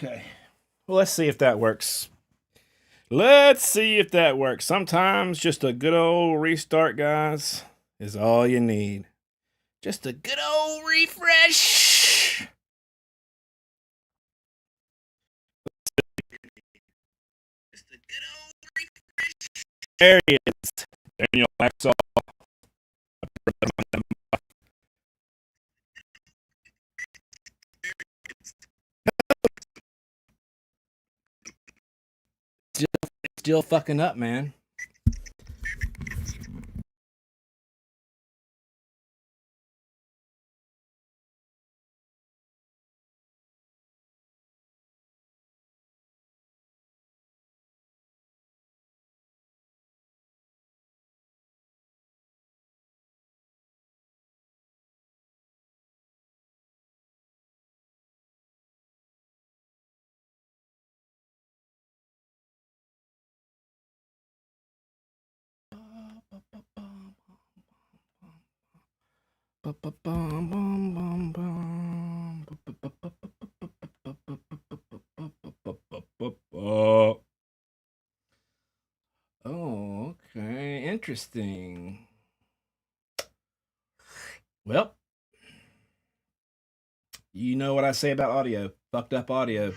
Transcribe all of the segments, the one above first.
Okay. Well, let's see if that works. Let's see if that works. Sometimes just a good old restart, guys, is all you need. Just a good old refresh. Just a good old refresh. There he is. Daniel Maxwell. Still fucking up, man. Oh, okay. Interesting. Well, you know what I say about audio. Fucked up audio.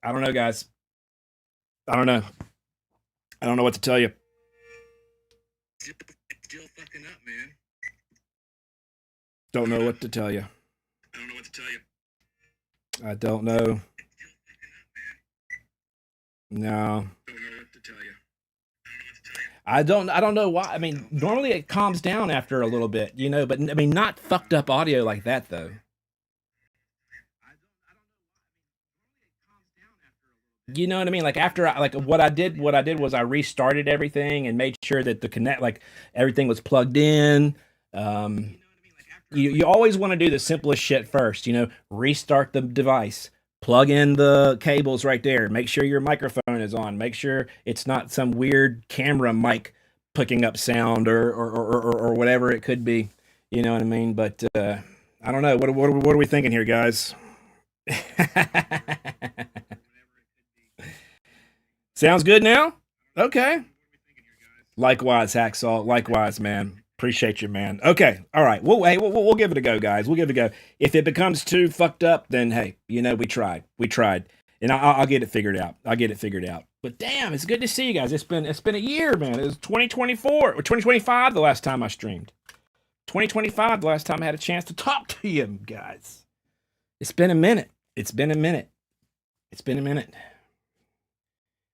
I don't know, guys. I don't know. I don't know what to tell you. Still fucking up, man. Don't know what to tell you. I don't know what to tell you. I don't know. No. Don't know what to tell you. I don't know why. I mean, normally it calms down after a little bit, but I mean not fucked up audio like that though. You know what I mean? Like after like what I did was I restarted everything and made sure that the connect like everything was plugged in. Um you always want to do the simplest shit first, restart the device, plug in the cables right there, make sure your microphone is on, make sure it's not some weird camera mic picking up sound or whatever it could be. You know what I mean? But I don't know. What are we thinking here, guys? Sounds good now? Okay. Likewise, Hacksaw. Likewise, man. Appreciate you, man. Okay. All right. Well, hey, we'll give it a go, guys. We'll give it a go. If it becomes too fucked up, then hey, you know, we tried. We tried. And I'll get it figured out. I'll get it figured out. But damn, it's good to see you guys. It's been a year, man. It was 2024 or 2025 the last time I streamed. 2025 the last time I had a chance to talk to you guys. It's been a minute. It's been a minute. It's been a minute.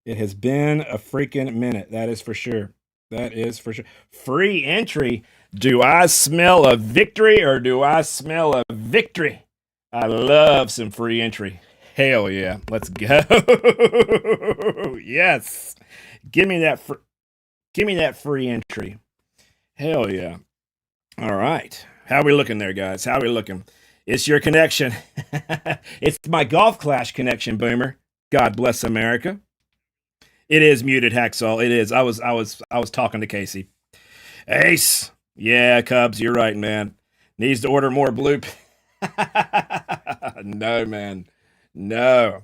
It has been a freaking minute. That is for sure. That is for sure. Free entry. Do I smell a victory or do I smell a victory? I love some free entry. Hell yeah. Let's go. Yes. Give me that free entry. Hell yeah. All right. How are we looking there, guys? How are we looking? It's your connection. It's my Golf Clash connection, Boomer. God bless America. It is muted, Hacksaw. It is. I was talking to Casey. Ace. Yeah, Cubs, you're right, man. Needs to order more blue. No, man. No.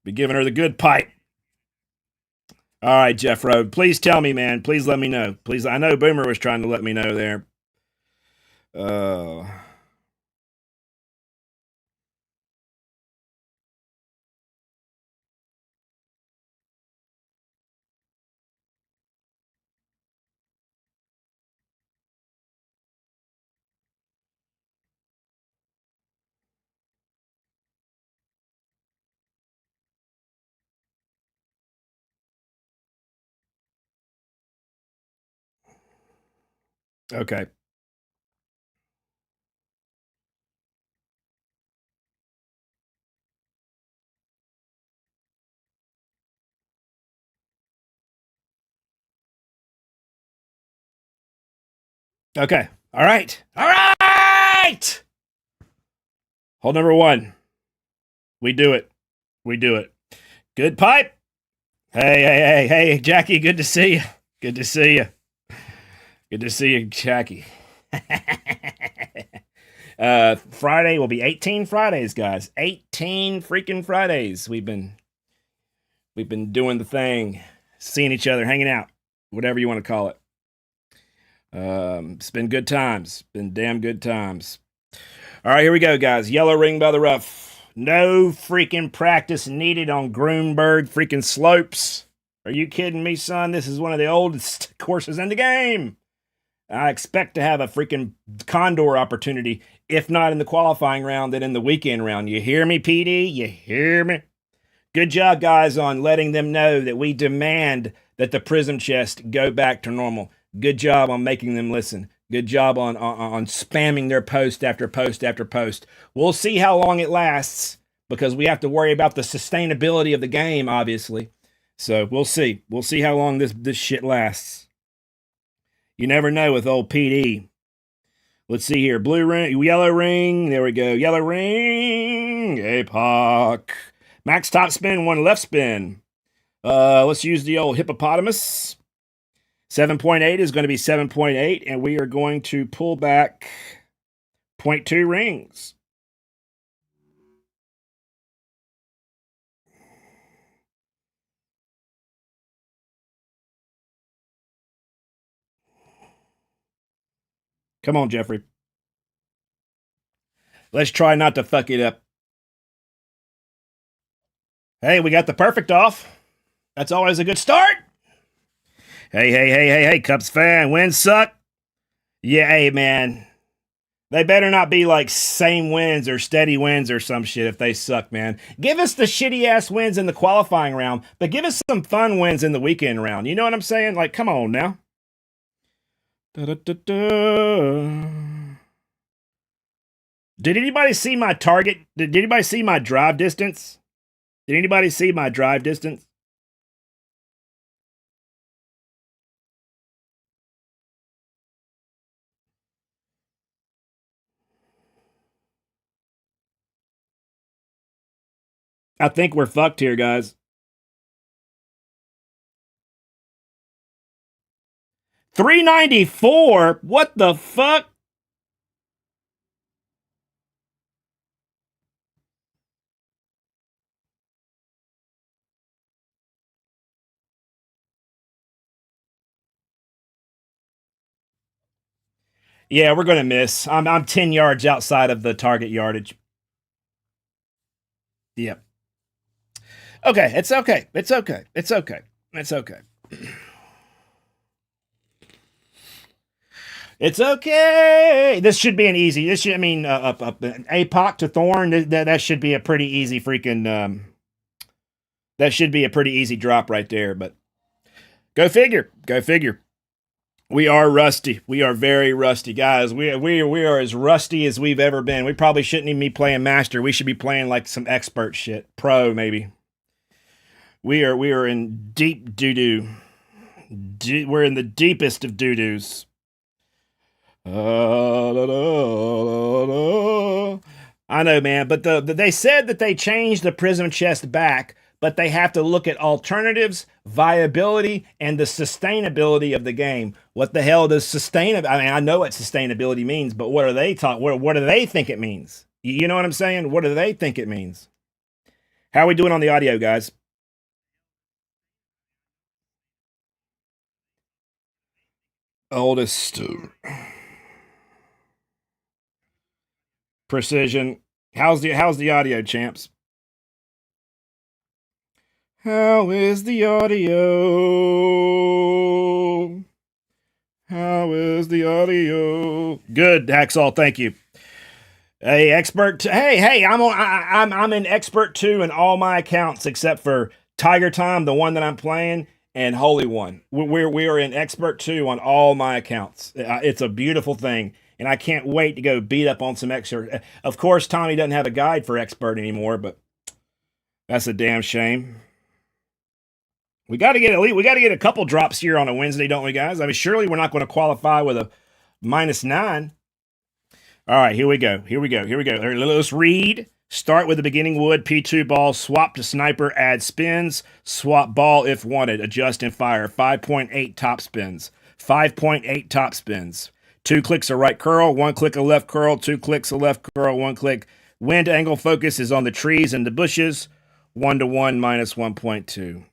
Be giving her the good pipe. All right, Jeff Rowe. Please tell me, man. Please let me know. Please. I know Boomer was trying to let me know there. Uh okay. Okay. All right. All right. Hole number one. We do it. We do it. Good pipe. Hey, Jackie. Good to see you. Good to see you. Good to see you, Jackie. Friday will be 18 Fridays, guys. 18 freaking Fridays. We've been doing the thing, seeing each other, hanging out, whatever you want to call it. It's been good times. Been damn good times. All right, here we go, guys. Yellow ring by the rough. No freaking practice needed on Grunberg freaking slopes. Are you kidding me, son? This is one of the oldest courses in the game. I expect to have a freaking Condor opportunity, if not in the qualifying round, then in the weekend round. You hear me, PD? You hear me? Good job, guys, on letting them know that we demand that the prism chest go back to normal. Good job on making them listen. Good job on spamming their post after post after post. We'll see how long it lasts because we have to worry about the sustainability of the game, obviously. So we'll see. We'll see how long this shit lasts. You never know with old PD. Let's see here. Blue ring, yellow ring. There we go. Yellow ring. APOC. Max top spin, one left spin. Let's use the old hippopotamus. 7.8 is going to be 7.8, and we are going to pull back 0.2 rings. Come on, Jeffrey. Let's try not to fuck it up. Hey, we got the perfect off. That's always a good start. Hey, Cubs fan. Wins suck? Yeah, hey, man. They better not be like same wins or steady wins or some shit if they suck, man. Give us the shitty ass wins in the qualifying round, but give us some fun wins in the weekend round. You know what I'm saying? Like, come on now. Da-da-da-da. Did anybody see my target? Did anybody see my drive distance? Did anybody see my drive distance? I think we're fucked here, guys. $394? What the fuck? Yeah, we're gonna miss. I'm 10 yards outside of the target yardage. Yep. Okay, it's okay. It's okay. It's okay. It's okay. It's okay. This should be an easy. This should, I mean, APOC to Thorn. That should be a pretty easy freaking. That should be a pretty easy drop right there. But go figure. Go figure. We are rusty. We are very rusty, guys. We are as rusty as we've ever been. We probably shouldn't even be playing master. We should be playing like some expert shit, pro maybe. We are in deep doo doo. We're in the deepest of doo doos. I know, man, but they said that they changed the Prism chest back, but they have to look at alternatives, viability, and the sustainability of the game. What the hell does sustainability? I mean, I know what sustainability means, but what are they talking? What do they think it means? You know what I'm saying? What do they think it means? How are we doing on the audio, guys? Oldest precision. How's the audio, champs? How is the audio? How is the audio? Good, Hacksaw. Thank you. Hey, expert. Hey, I'm an expert too in all my accounts except for Tiger Time, the one that I'm playing, and Holy One. We are in expert 2 on all my accounts. It's a beautiful thing, and I can't wait to go beat up on some expert. Of course, Tommy doesn't have a guide for expert anymore, but that's a damn shame. We got to get a couple drops here on a Wednesday, don't we, guys? I mean, surely we're not going to qualify with a -9. All right, here we go. Let's read. Start with the beginning wood, P2 ball, swap to sniper, add spins, swap ball if wanted, adjust and fire. 5.8 top spins. 5.8 top spins. 2 clicks of right curl, 1 click of left curl, 2 clicks of left curl, 1 click. Wind angle focus is on the trees and the bushes. 1-to-1 -1.2.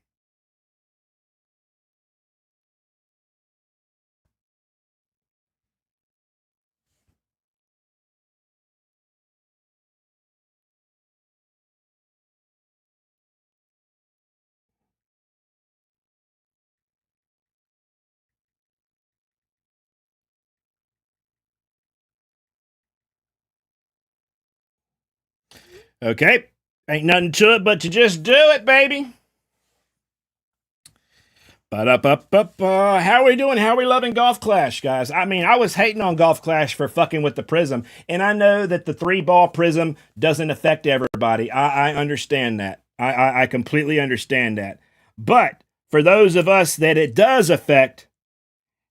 Okay. Ain't nothing to it but to just do it, baby. How are we doing? How are we loving Golf Clash, guys? I mean, I was hating on Golf Clash for fucking with the Prism, and I know that the 3-ball Prism doesn't affect everybody. I understand that. I completely understand that. But for those of us that it does affect,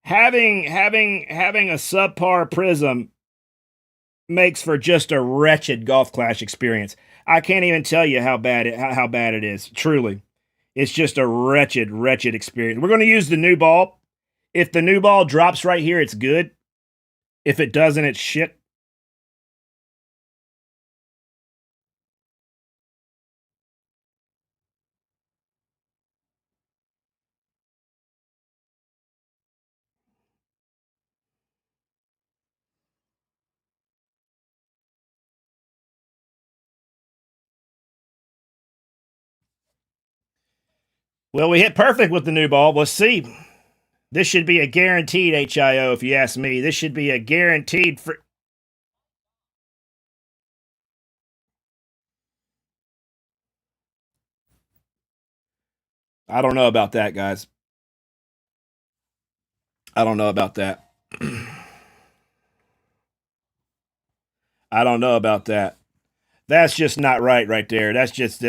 having a subpar Prism makes for just a wretched Golf Clash experience. I can't even tell you how bad it is. Truly. It's just a wretched experience. We're going to use the new ball. If the new ball drops right here, it's good. If it doesn't, it's shit. Well, we hit perfect with the new ball. Let's see. This should be a guaranteed HIO, if you ask me. This should be a guaranteed for. I don't know about that, guys. I don't know about that. I don't know about that. That's just not right there. That's just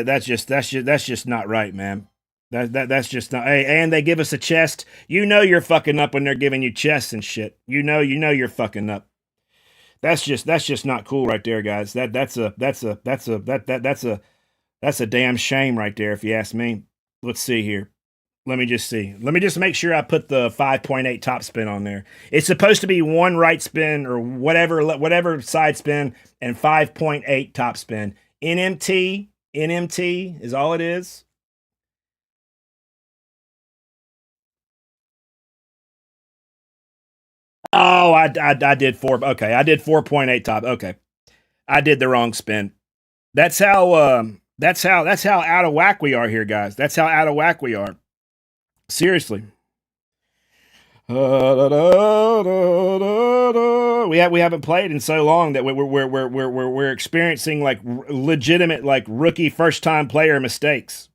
not right, man. That's just not. Hey, and they give us a chest. You know you're fucking up when they're giving you chests and shit. You know you're fucking up. That's just not cool right there, guys. That's a damn shame right there, if you ask me. Let's see here. Let me just see. Let me just make sure I put the 5.8 top spin on there. It's supposed to be one right spin or whatever side spin and 5.8 top spin. NMT is all it is. Oh, I did four. Okay, I did 4.8 top. Okay, I did the wrong spin. That's how that's how out of whack we are here, guys. That's how out of whack we are. Seriously. We haven't played in so long that we're experiencing like legitimate like rookie first time player mistakes.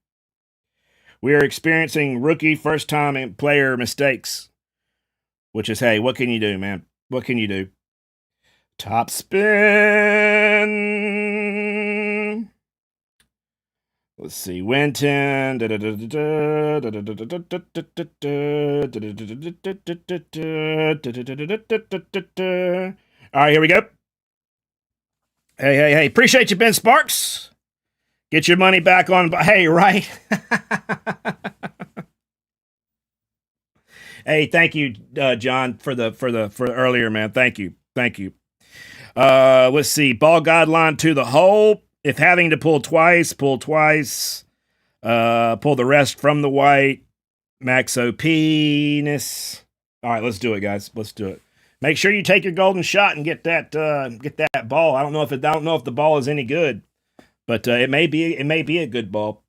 We are experiencing rookie first time player mistakes, which is hey, what can you do, man? What can you do? Top spin. Let's see. Win 10. All right, here we go. Hey. Appreciate you, Ben Sparks. Get your money back on. Hey, right. Hey, thank you, John, for earlier, man. Thank you. Let's see. Ball guideline to the hole. If having to pull twice, pull twice. Pull the rest from the white. Max OP-ness. All right, let's do it, guys. Let's do it. Make sure you take your golden shot and get that ball. I don't know if the ball is any good, but it may be a good ball.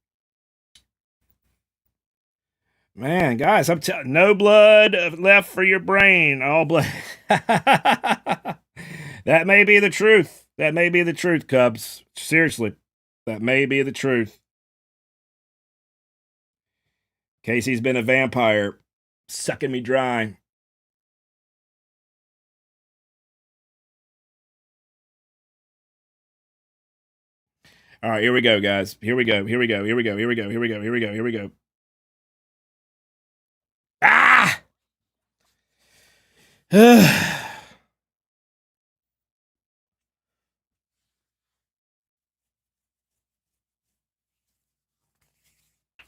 Man, guys, I'm telling no blood left for your brain. All blood. That may be the truth. That may be the truth, Cubs. Seriously, that may be the truth. Casey's been a vampire, sucking me dry. All right, here we go, guys. Here we go. Ah!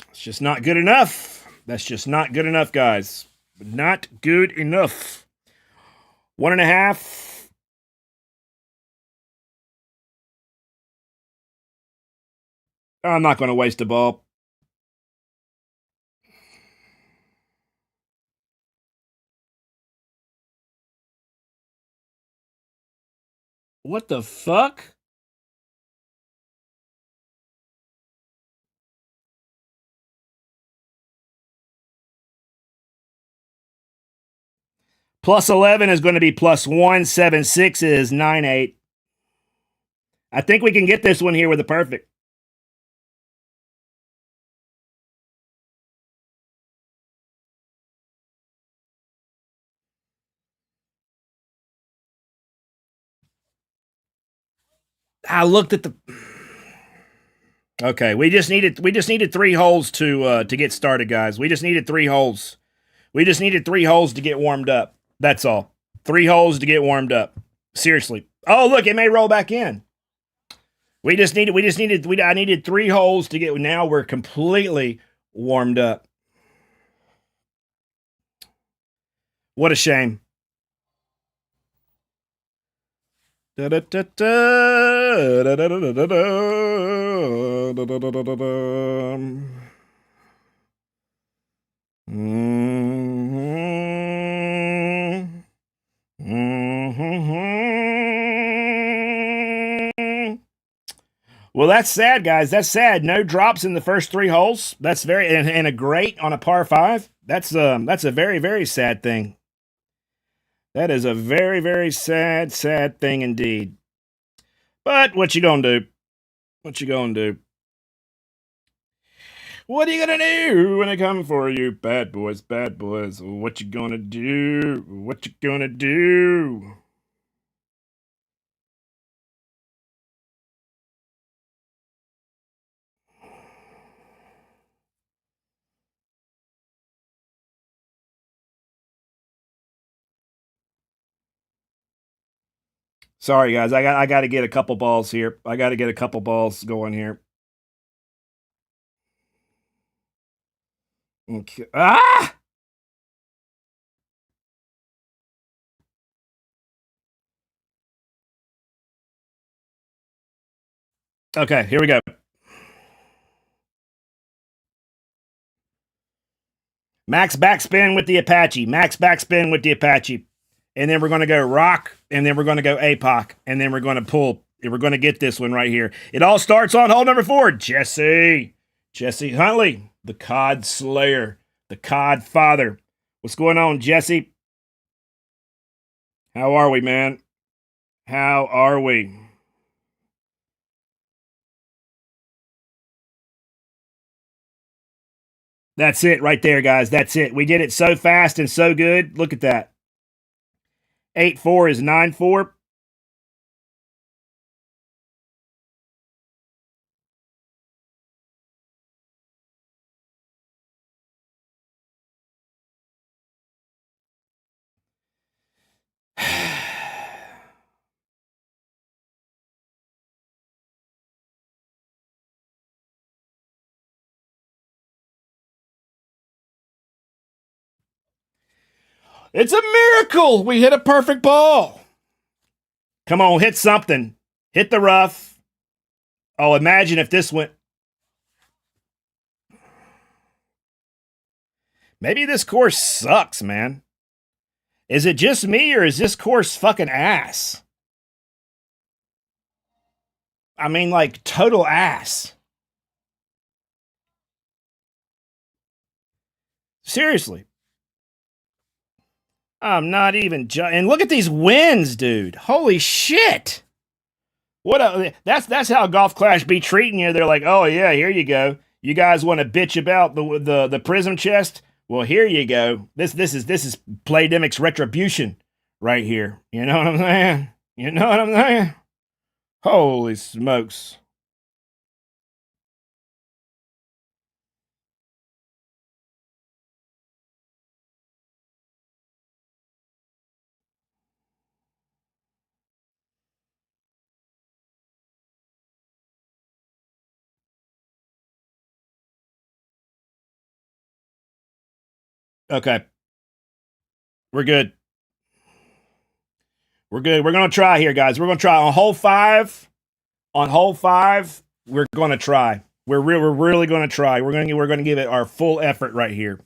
It's just not good enough. That's just not good enough, guys. Not good enough. 1.5. I'm not going to waste a ball. What the fuck? Plus 11 is going to be plus 176 is 9.8. I think we can get this one here with a perfect. I looked at the. Okay, we just needed 3 holes to get started, guys. We just needed 3 holes. We just needed 3 holes to get warmed up. That's all. 3 holes to get warmed up. Seriously. Oh, look, it may roll back in. I needed 3 holes to get. Now we're completely warmed up. What a shame. Well, that's sad, guys. That's sad. No drops in the first 3 holes. That's very and a great on a par 5. That's a very very sad thing. That is a very very sad thing indeed. But what you gonna do? What you gonna do? What are you gonna do when they come for you, bad boys? Bad boys. What you gonna do? What you gonna do? Sorry, guys. I got to get a couple balls here. I got to get a couple balls going here. Okay. Ah! Okay, here we go. Max backspin with the Apache. Max backspin with the Apache. And then we're going to go rock, and then we're going to go APOC, and then we're going to pull. And we're going to get this one right here. It all starts on hole number 4. Jesse Huntley, the COD Slayer, the COD Father. What's going on, Jesse? How are we, man? How are we? That's it right there, guys. That's it. We did it so fast and so good. Look at that. 8-4 is 9-4. It's a miracle. We hit a perfect ball. Come on, hit something. Hit the rough. Oh, imagine if this went. Maybe this course sucks, man. Is it just me or is this course fucking ass? I mean, like, total ass. Seriously. I'm not even. And look at these wins, dude. Holy shit. That's how Golf Clash be treating you. They're like, oh yeah, here you go. You guys want to bitch about the prism chest? Well, here you go. This is Playdemic's retribution right here. You know what I'm saying? You know what I'm saying? Holy smokes. Okay, we're good. We're good. We're gonna try here, guys. We're gonna try on hole 5. On hole 5, we're gonna try. We're really gonna try. We're gonna give it our full effort right here.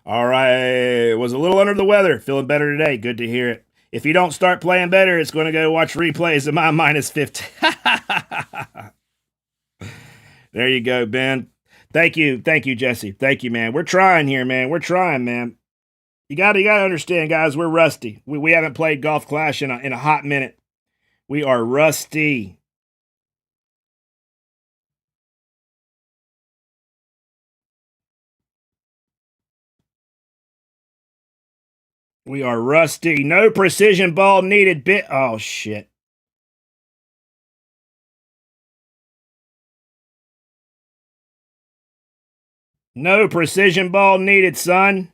All right. Was a little under the weather. Feeling better today. Good to hear it. If you don't start playing better, it's going to go watch replays of my minus 15. There you go, Ben. Thank you. Thank you, Jesse. Thank you, man. We're trying here, man. We're trying, man. You gotta understand, guys, we're rusty. We haven't played Golf Clash in a hot minute. We are rusty. We are rusty. No precision ball needed. Oh shit. No precision ball needed, son.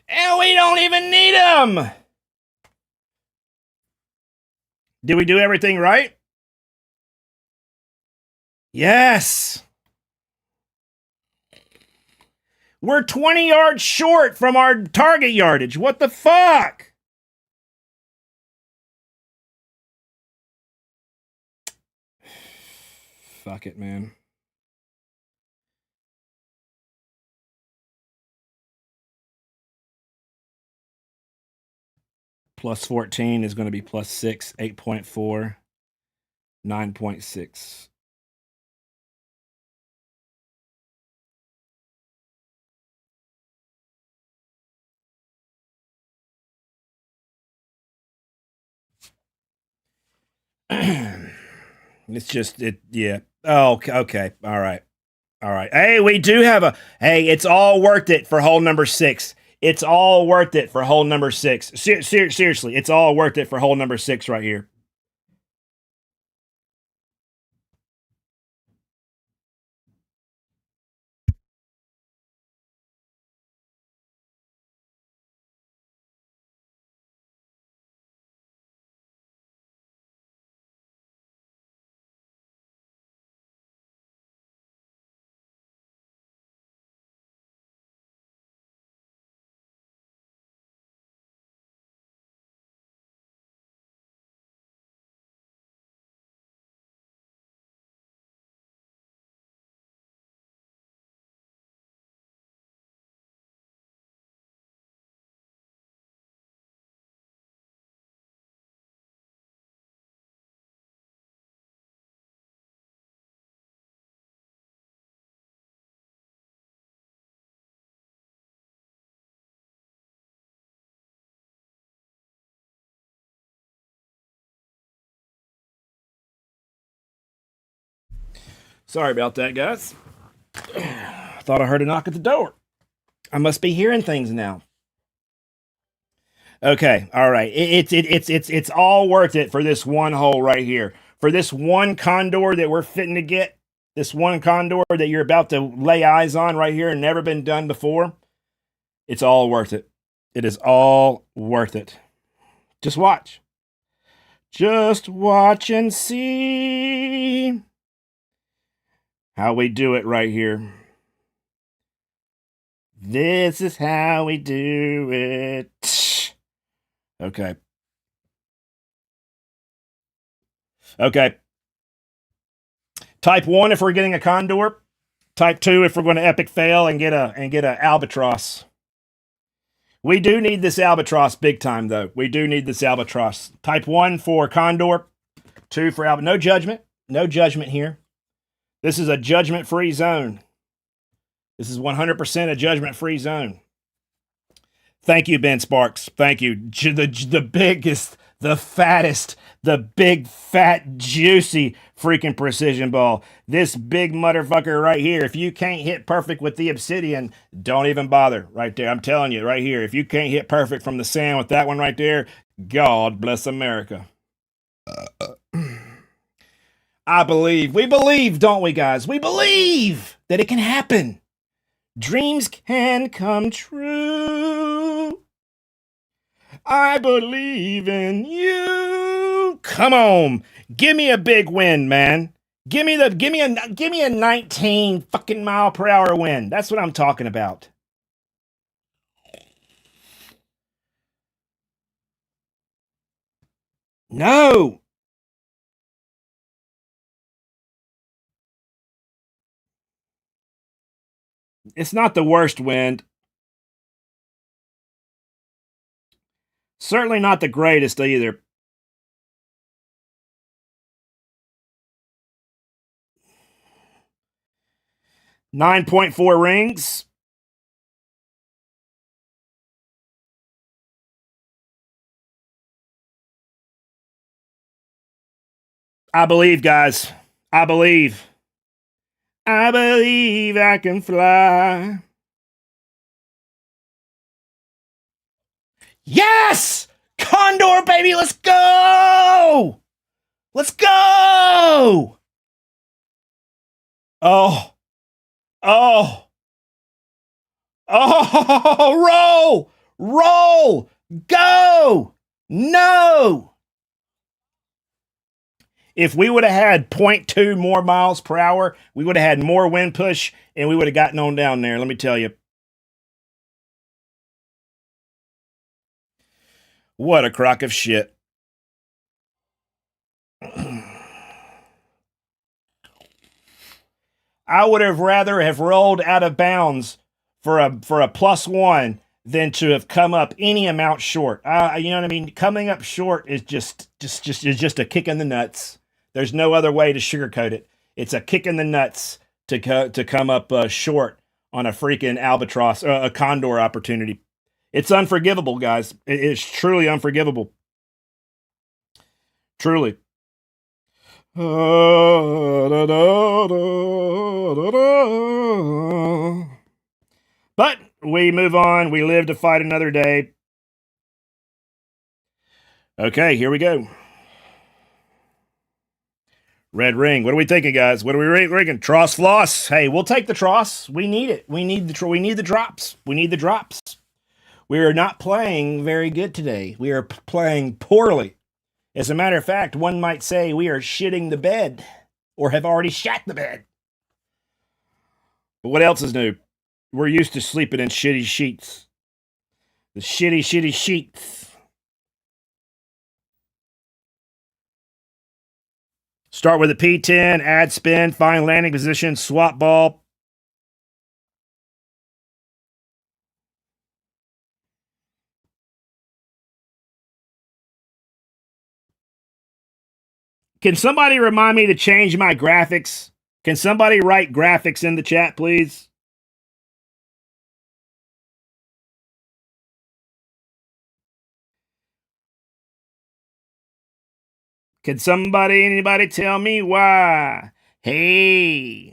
And we don't even need them. Did we do everything right? Yes. We're 20 yards short from our target yardage. What the fuck? Fuck it, man. Plus 14 is going to be plus 6, 8.4, 9.6. It's just it. Yeah. Oh, okay. All right. All right. Hey, we do have a. Hey, it's all worth it for hole number 6. It's all worth it for hole number 6. Seriously, it's all worth it for hole number 6 right here. Sorry about that, guys. Thought I heard a knock at the door. I must be hearing things now. Okay, all right. It's all worth it for this one hole right here. For this one condor that we're fitting to get, this one condor that you're about to lay eyes on right here and never been done before. It's all worth it. It is all worth it. Just watch. Just watch and see how we do it right here. This is how we do it. Okay. Okay. Type 1 if we're getting a condor. Type 2 if we're going to epic fail and get a albatross. We do need this albatross big time, though. We do need this albatross. Type 1 for condor. 2 for albatross. No judgment. No judgment here. This is a judgment-free zone. This is 100% a judgment-free zone. Thank you, Ben Sparks. Thank you. The biggest, the fattest, the big, fat, juicy freaking precision ball. This big motherfucker right here. If you can't hit perfect with the obsidian, don't even bother right there. I'm telling you right here. If you can't hit perfect from the sand with that one right there, God bless America. I believe. We believe, don't we, guys? We believe that it can happen. Dreams can come true. I believe in you. Come on. Give me a big win, man. Give me a 19 fucking mile per hour win. That's what I'm talking about. No. It's not the worst wind. Certainly not the greatest either. $9.4 rings. I believe, guys. I believe. I believe I can fly. Yes! Condor, baby, let's go! Let's go! Oh. Oh. Oh, roll! Roll! Go! No! If we would have had 0.2 more miles per hour, we would have had more wind push and we would have gotten on down there, let me tell you. What a crock of shit. I would have rather have rolled out of bounds for a +1 than to have come up any amount short. You know what I mean? Coming up short is just a kick in the nuts. There's no other way to sugarcoat it. It's a kick in the nuts to come up short on a freaking albatross, a condor opportunity. It's unforgivable, guys. It's truly unforgivable. Truly. But we move on. We live to fight another day. Okay, here we go. Red ring. What are we thinking, guys? What are we ringing? Tross floss. Hey, we'll take the tross. We need it. We need the drops. We need the drops. We are not playing very good today. We are playing poorly. As a matter of fact, one might say we are shitting the bed or have already shat the bed. But what else is new? We're used to sleeping in shitty sheets. The shitty sheets. Start with a P10, add spin, find landing position, swap ball. Can somebody remind me to change my graphics? Can somebody write graphics in the chat, please? Can anybody tell me why? Hey.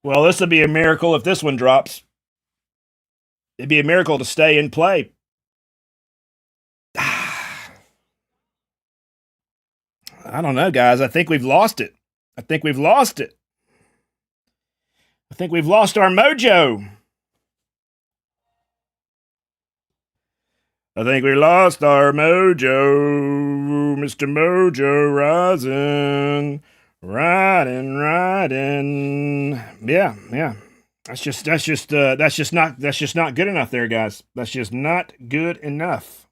Well, this would be a miracle if this one drops. It'd be a miracle to stay in play. I don't know, guys. I think we've lost it. I think we've lost it. I think we've lost our mojo. I think we lost our mojo. Mr. Mojo rising. Riding. Yeah. That's just not good enough there, guys. That's just not good enough.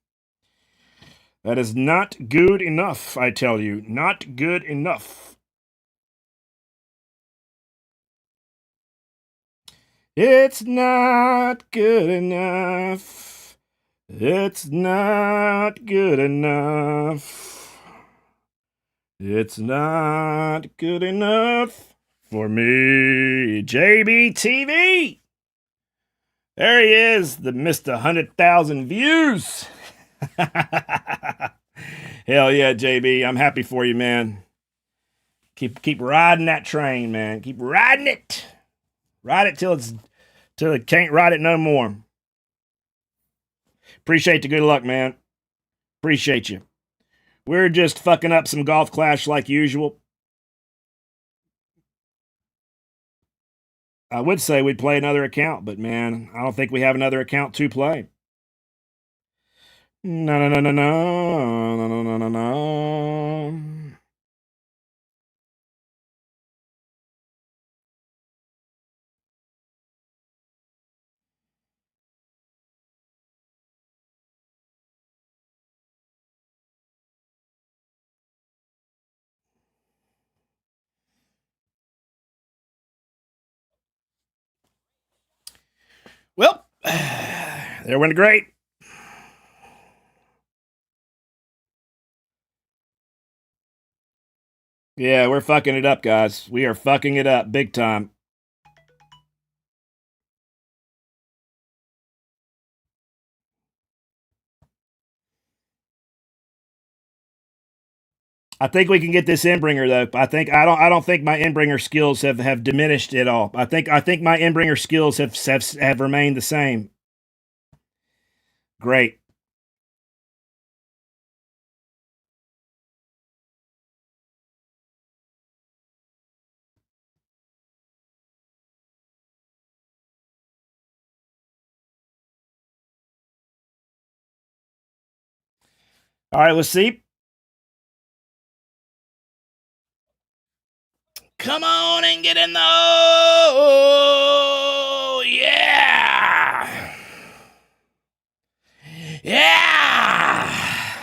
That is not good enough, I tell you. Not good enough. It's not good enough. It's not good enough. It's not good enough for me. JBTV. There he is, the Mr. 100,000 views. Hell yeah, JB. I'm happy for you, man. Keep riding that train, man. Keep riding it. Ride it till it can't ride it no more. Appreciate the good luck, man. Appreciate you. We're just fucking up some Golf Clash like usual. I would say we'd play another account, but man, I don't think we have another account to play. No. Well, there went great. Yeah, we're fucking it up, guys. We are fucking it up big time. I think we can get this Endbringer though. I don't think my Endbringer skills have diminished at all. I think my Endbringer skills have remained the same. Great. All right, let's see. Come on and get in the yeah. Yeah.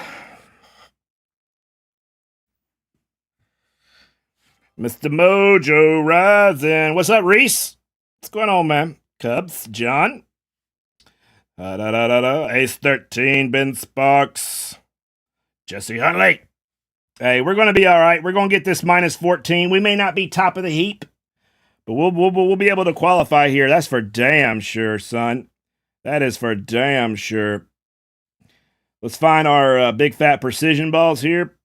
Mr. Mojo rising. What's up, Reese? What's going on, man? Cubs, John. Ace 13, Ben Sparks. Jesse Huntley. Hey, we're going to be all right. We're going to get this minus 14. We may not be top of the heap, but we'll be able to qualify here. That's for damn sure, son. That is for damn sure. Let's find our big fat precision balls here.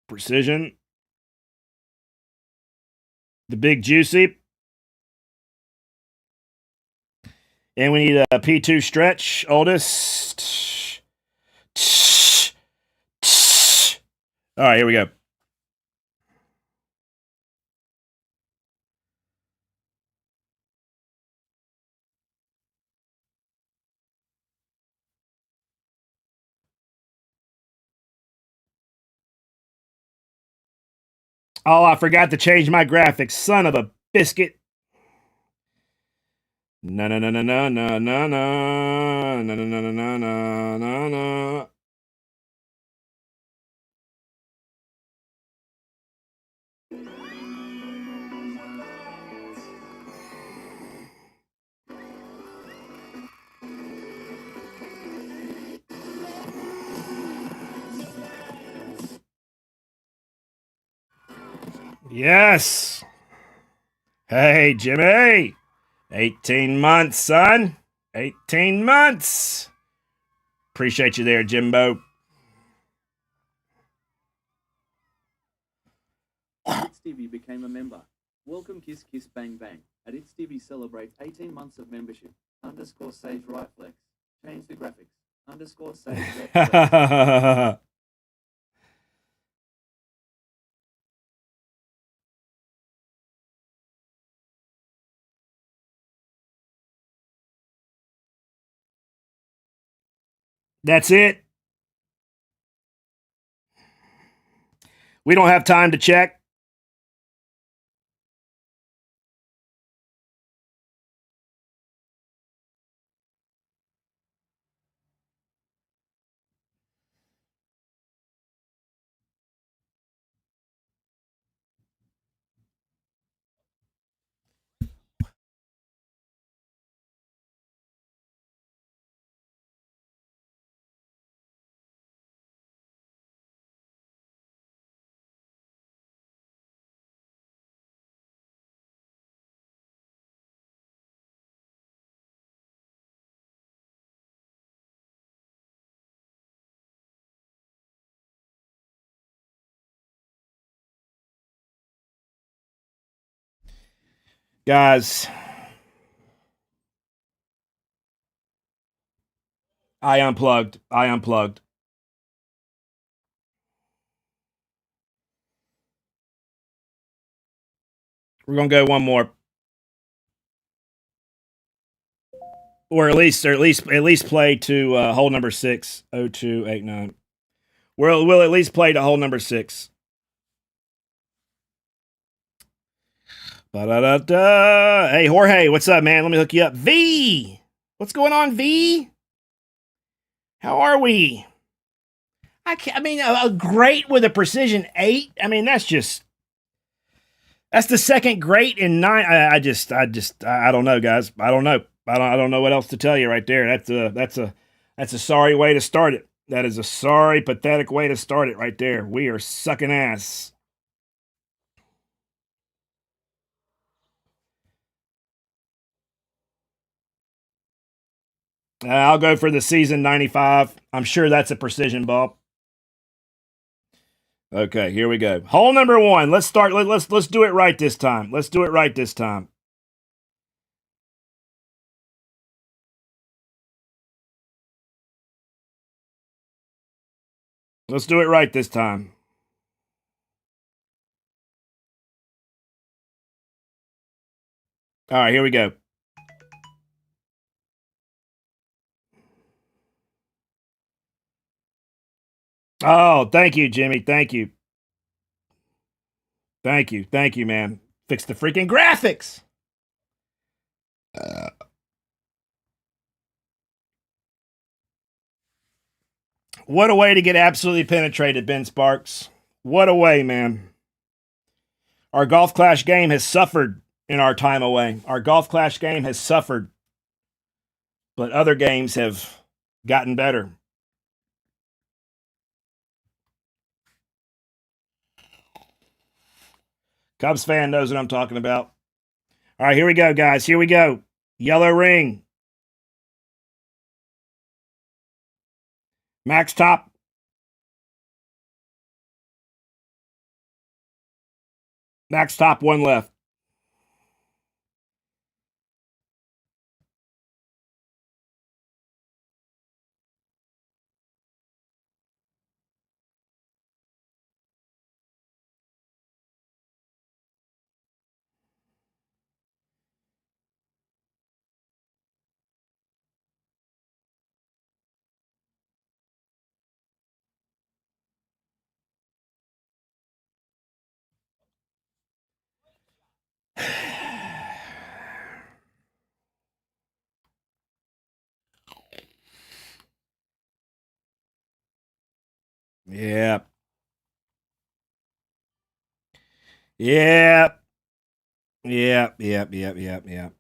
Precision. The big juicy. And we need a P2 stretch. Oldest. All right, here we go. Oh, I forgot to change my graphics. Son of a biscuit. No. Yes. Hey, Jimmy. 18 months, son. 18 months. Appreciate you there, Jimbo. It's TV became a member. Welcome Kiss Kiss Bang Bang. At It's TV celebrates 18 months of membership. Underscore Sage Right Flex. Change the graphics. Underscore Sage Left Flex. That's it. We don't have time to check. Guys, I unplugged. We're gonna go one more, or at least play to hole number 60289. We'll at least play to hole number 6. Ba-da-da-da. Hey, Jorge, what's up, man? Let me hook you up. V! What's going on, V? How are we? I mean, a great with a precision 8. I mean, that's the second great in 9. I don't know, guys. I don't know. I don't know what else to tell you right there. That's a sorry way to start it. That is a sorry, pathetic way to start it right there. We are sucking ass. I'll go for the season 95. I'm sure that's a precision ball. Okay, here we go. Hole number 1. Let's start. Let's do it right this time. Let's do it right this time. Let's do it right this time. All right, here we go. Oh, thank you, Jimmy. Thank you. Thank you. Thank you, man. Fix the freaking graphics. What a way to get absolutely penetrated, Ben Sparks. What a way, man. Our Golf Clash game has suffered in our time away. Our Golf Clash game has suffered, but other games have gotten better. Cubs fan knows what I'm talking about. All right, here we go, guys. Here we go. Yellow ring. Max top. Max top, one left. Yep. Yep. Yep. Yep. Yep. Yep. Yep.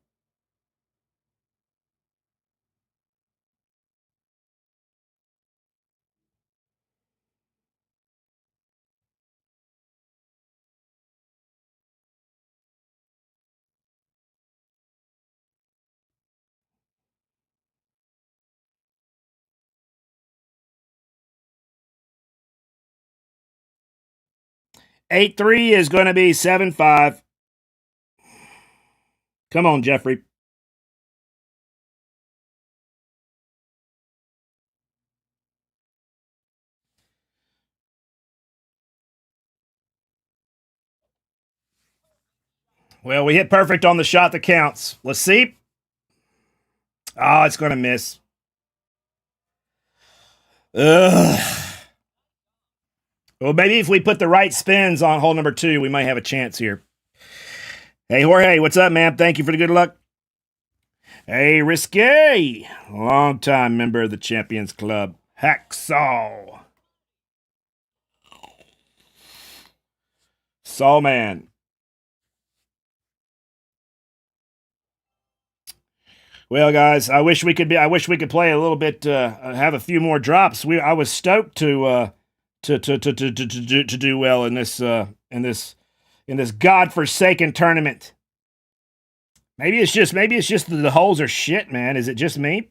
8-3 is going to be 7-5. Come on, Jeffrey. Well, we hit perfect on the shot that counts. Let's see. Oh, it's going to miss. Ugh. Well, maybe if we put the right spins on hole number 2, we might have a chance here. Hey, Jorge, what's up, man? Thank you for the good luck. Hey, Risque, long-time member of the Champions Club. Hacksaw. Saw man. Well, guys, I wish we could play a little bit, have a few more drops. I was stoked to do well in this godforsaken tournament. Maybe it's just that the holes are shit, man. Is it just me?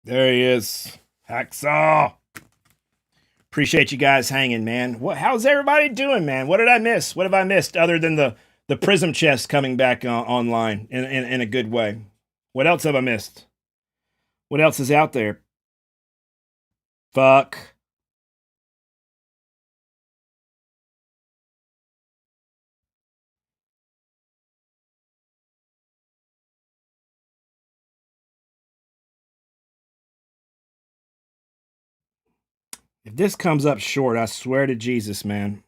There he is. Hacksaw. Appreciate you guys hanging, man. How's everybody doing, man? What did I miss? What have I missed other than the Prism chest coming back online in a good way? What else have I missed? What else is out there? Fuck. If this comes up short, I swear to Jesus, man.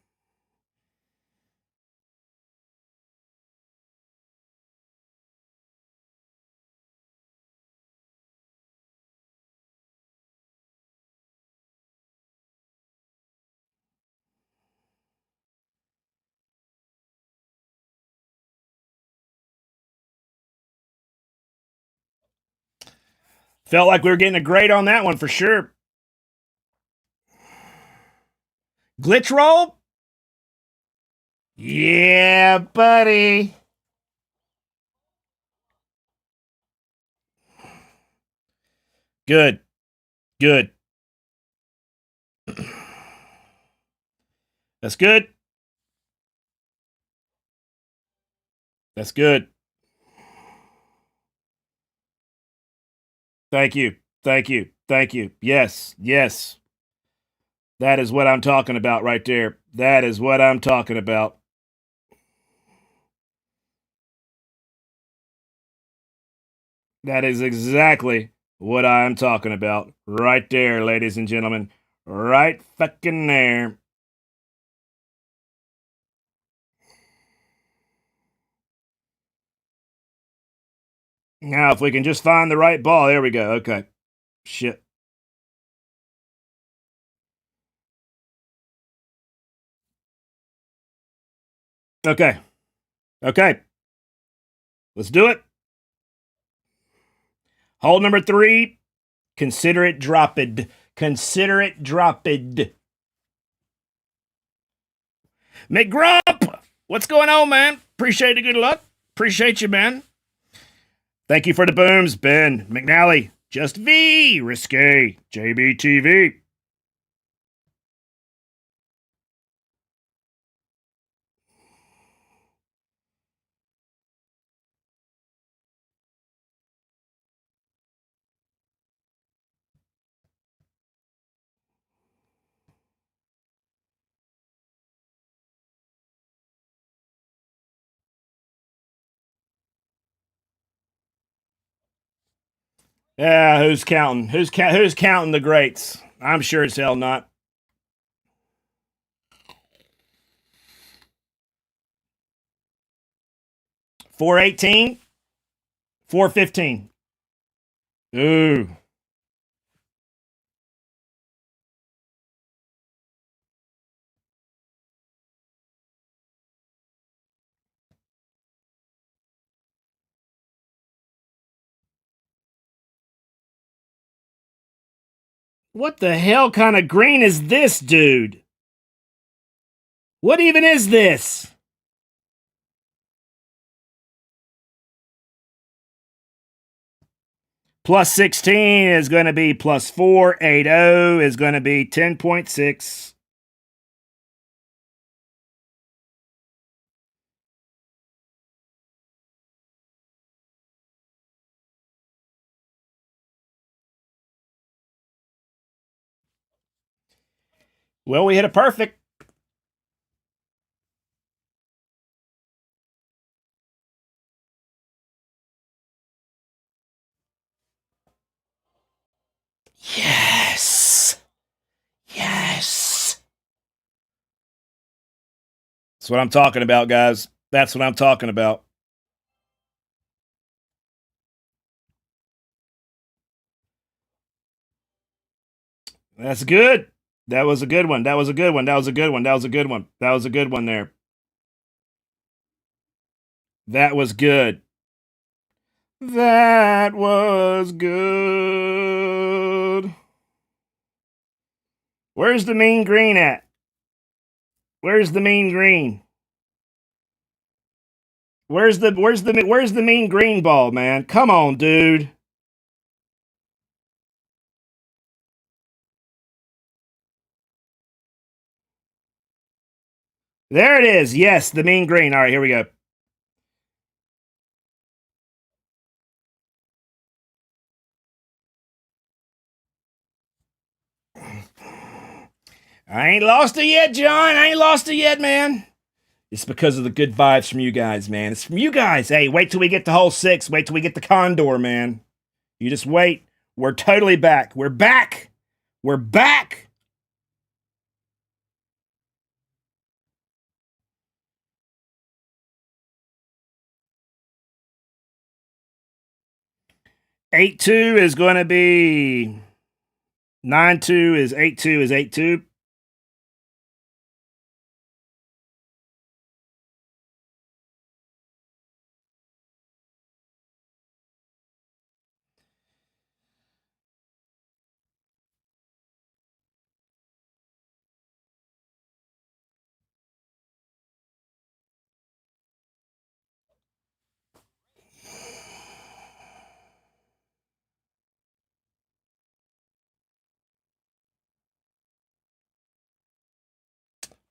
Felt like we were getting a grade on that one for sure. Glitch roll? Yeah, buddy. Good. Good. That's good. That's good. Thank you. Thank you. Thank you. Yes. Yes. That is what I'm talking about right there. That is what I'm talking about. That is exactly what I'm talking about right there, ladies and gentlemen. Right fucking there. Now, if we can just find the right ball, there we go. Okay. Shit. Okay. Okay. Let's do it. Hole number 3. Consider it dropped. Consider it dropped. McGrump! What's going on, man? Appreciate the good luck. Appreciate you, man. Thank you for the booms, Ben. McNally. Just V. Risque. JBTV. Yeah, who's counting? Who's counting the greats? I'm sure as hell not. 418, 415. Ooh. What the hell kind of green is this, dude? What even is this? Plus 16 is going to be plus 4. 80 is going to be 10.6. Well, we hit a perfect. Yes. Yes. That's what I'm talking about, guys. That's what I'm talking about. That's good. That was a good one. That was a good one. That was a good one. That was a good one. That was a good one there. That was good. That was good. Where's the mean green at? Where's the mean green? Where's the mean green ball, man? Come on, dude. There it is. Yes, the mean green. All right, here we go. I ain't lost it yet, John. I ain't lost it yet, man. It's because of the good vibes from you guys, man. It's from you guys. Hey, wait till we get to hole 6. Wait till we get the condor, man. You just wait. We're totally back. We're back. We're back. Eight two is going to be 9-2 is 8-2 is 8-2.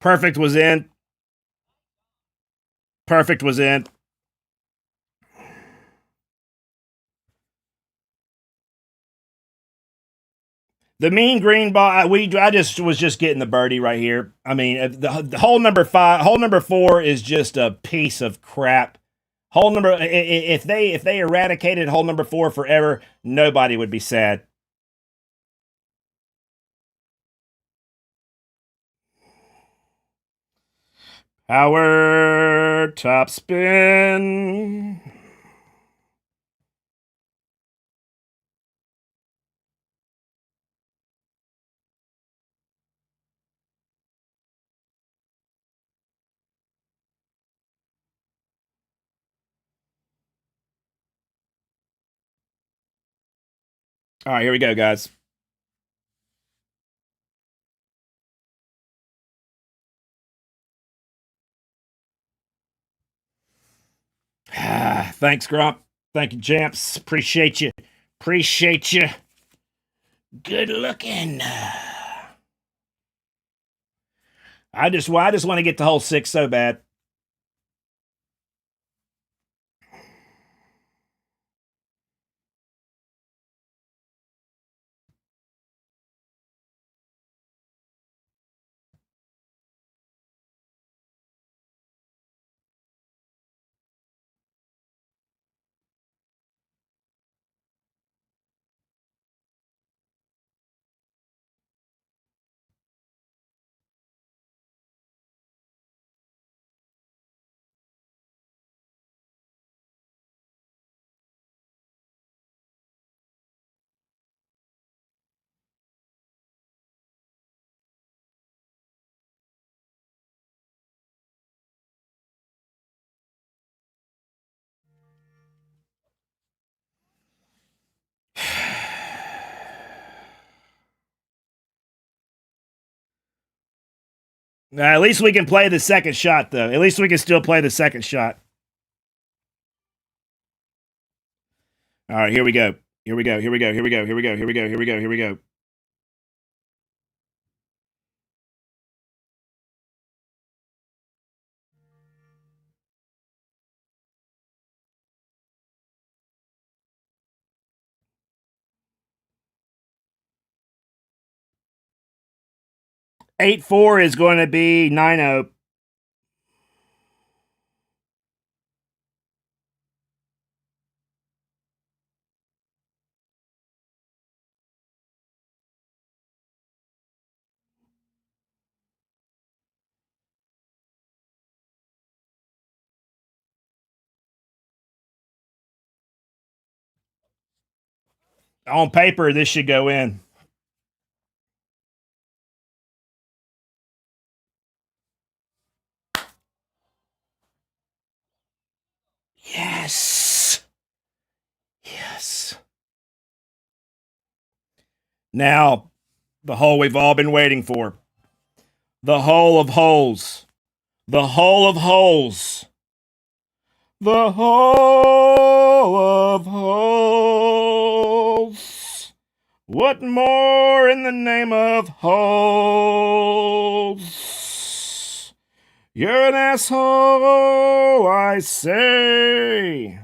Perfect was in. Perfect was in. The mean green ball. I just was just getting the birdie right here. I mean, the hole number 5, hole number 4 is just a piece of crap. Hole number if they eradicated hole number 4 forever, nobody would be sad. Power top spin. All right, here we go, guys. Thanks, Grump. Thank you, champs. Appreciate you. Appreciate you. Good looking. I just want to get to hole 6 so bad. At least we can play the second shot, though. At least we can still play the second shot. All right, here we go. Here we go. Here we go. Here we go. Here we go. Here we go. Here we go. Here we go. Eight four is going to be 9-0. On paper, this should go in. Yes. Yes. Now, the hole we've all been waiting for. The hole of holes. The hole of holes. The hole of holes. What more in the name of holes? You're an asshole, I say.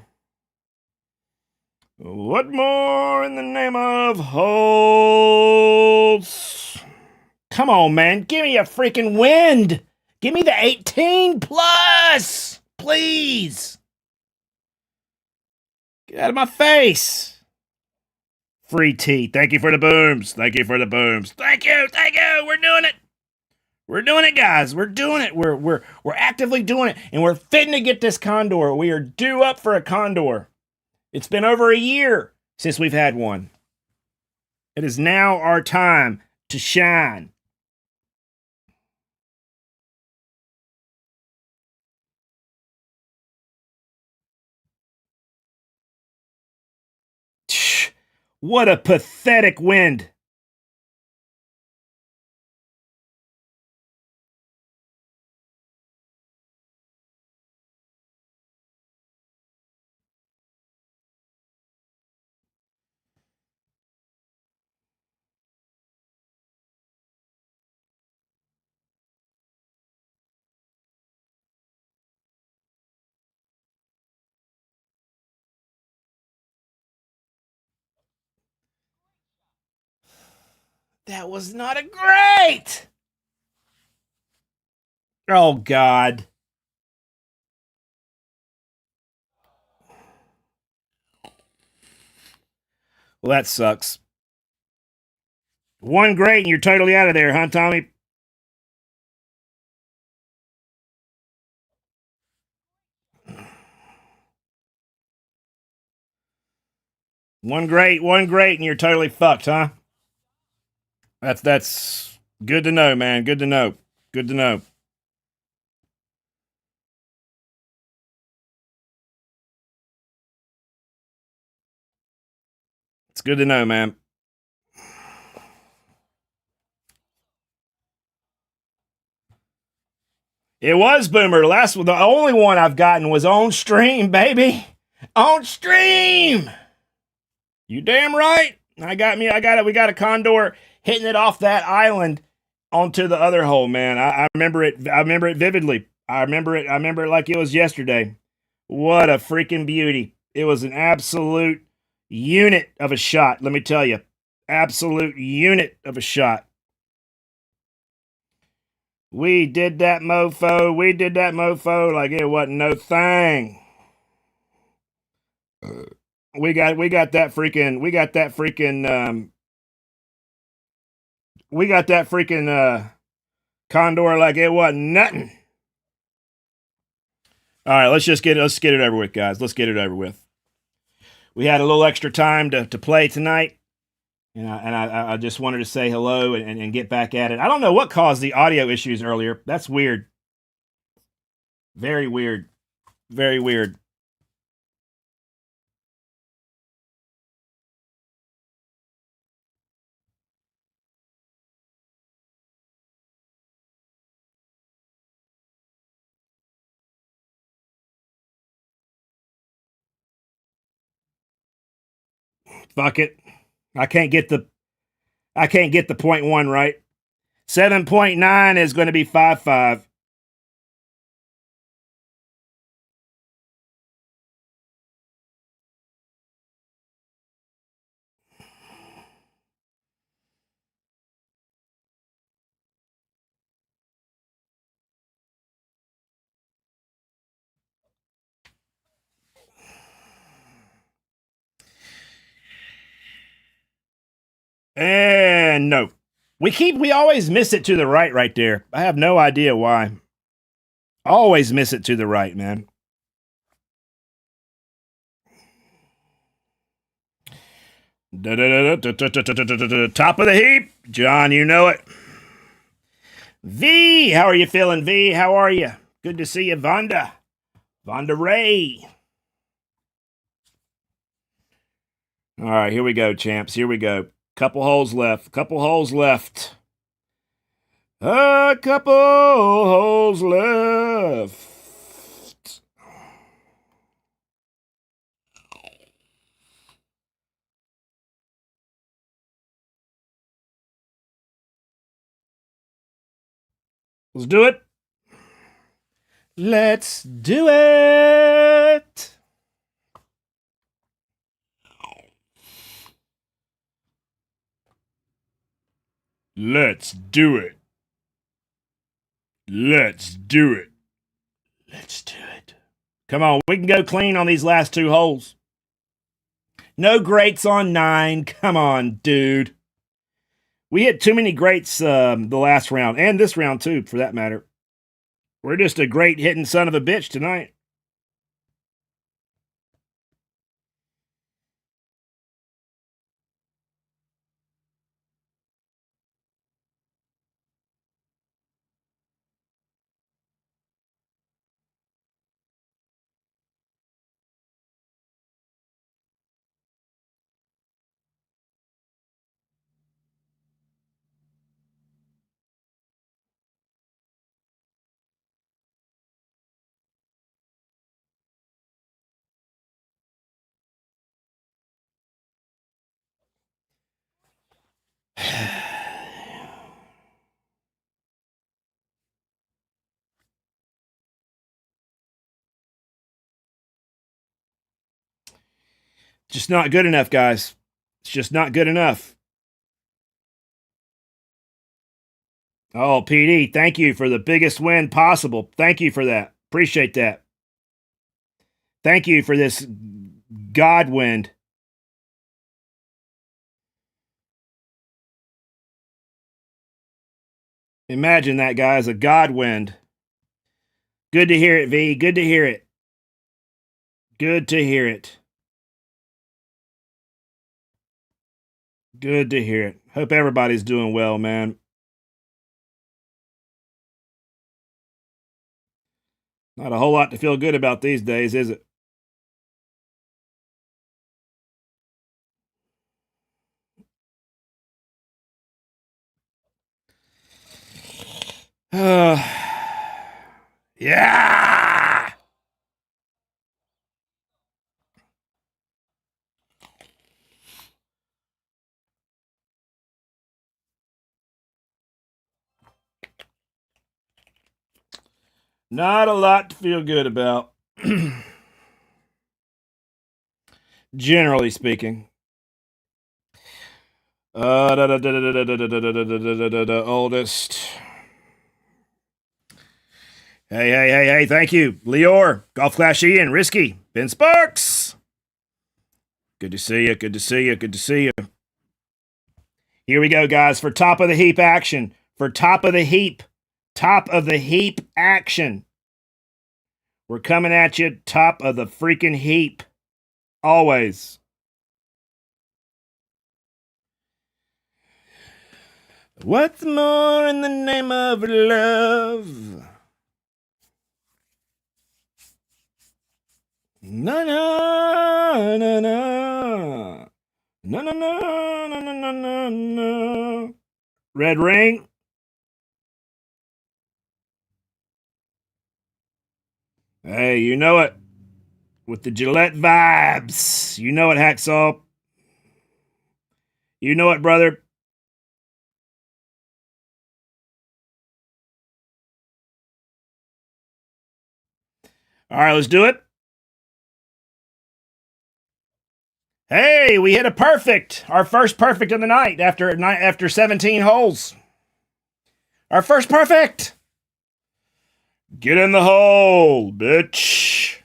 What more in the name of holes? Come on, man. Give me a freaking wind. Give me the 18 plus. Please. Get out of my face. Free tea. Thank you for the booms. Thank you for the booms. Thank you. Thank you. We're doing it. We're doing it, guys. We're doing it. We're actively doing it. And we're fitting to get this condor. We are due up for a condor. It's been over a year since we've had one. It is now our time to shine. What a pathetic wind. That was not a great. Oh, God. Well, that sucks. One great and you're totally out of there, huh, Tommy? One great, and you're totally fucked, huh? That's good to know, man. Good to know. Good to know. It's good to know, man. It was Boomer. The only one I've gotten was on stream, baby. On stream. You damn right. I got it. We got a condor hitting it off that island onto the other hole, man. I remember it. I remember it vividly. I remember it. I remember it like it was yesterday. What a freaking beauty. It was an absolute unit of a shot, let me tell you. Absolute unit of a shot. We did that mofo. We did that mofo like it wasn't no thing. We got that freaking condor like it wasn't nothing. All right, let's get it over with, guys. Let's get it over with. We had a little extra time to play tonight, and I just wanted to say hello and get back at it. I don't know what caused the audio issues earlier. That's weird. Very weird. Very weird. Fuck it. I can't get the 0.1 right. 7.9 is going to be 5.5. And no. We always miss it to the right there. I have no idea why. Always miss it to the right, man. Top of the heap. John, you know it. V, how are you feeling, V? How are you? Good to see you, Vonda. Vonda Ray. All right, here we go, champs. Here we go. Couple holes left. Couple holes left. A couple holes left. Let's do it. Let's do it. Let's do it. Let's do it. Let's do it. Come on, we can go clean on these last two holes. No greats on 9. Come on, dude. We hit too many greats the last round, and this round too, for that matter. We're just a great hitting son of a bitch tonight. Just not good enough, guys. It's just not good enough. Oh, PD, thank you for the biggest win possible. Thank you for that. Appreciate that. Thank you for this God wind. Imagine that, guys, a God wind. Good to hear it, V. Good to hear it. Good to hear it. Good to hear it. Hope everybody's doing well, man. Not a whole lot to feel good about these days, is it? Yeah! Not a lot to feel good about. Generally speaking. Oldest. Hey, thank you. Leor, Golf Clash Ian, Risky, Ben Sparks. Good to see you, good to see you, good to see you. Here we go, guys, for top of the heap action. For top of the heap action. We're coming at you, top of the freaking heap. Always. What's more in the name of love? No, no, no, no. No, no, no, no, no, no, no. Red ring. Hey, you know it. With the Gillette vibes. You know it, Hacksaw. You know it, brother. All right, let's do it. Hey, we hit a perfect. Our first perfect of the night after 17 holes. Our first perfect. Get in the hole, bitch.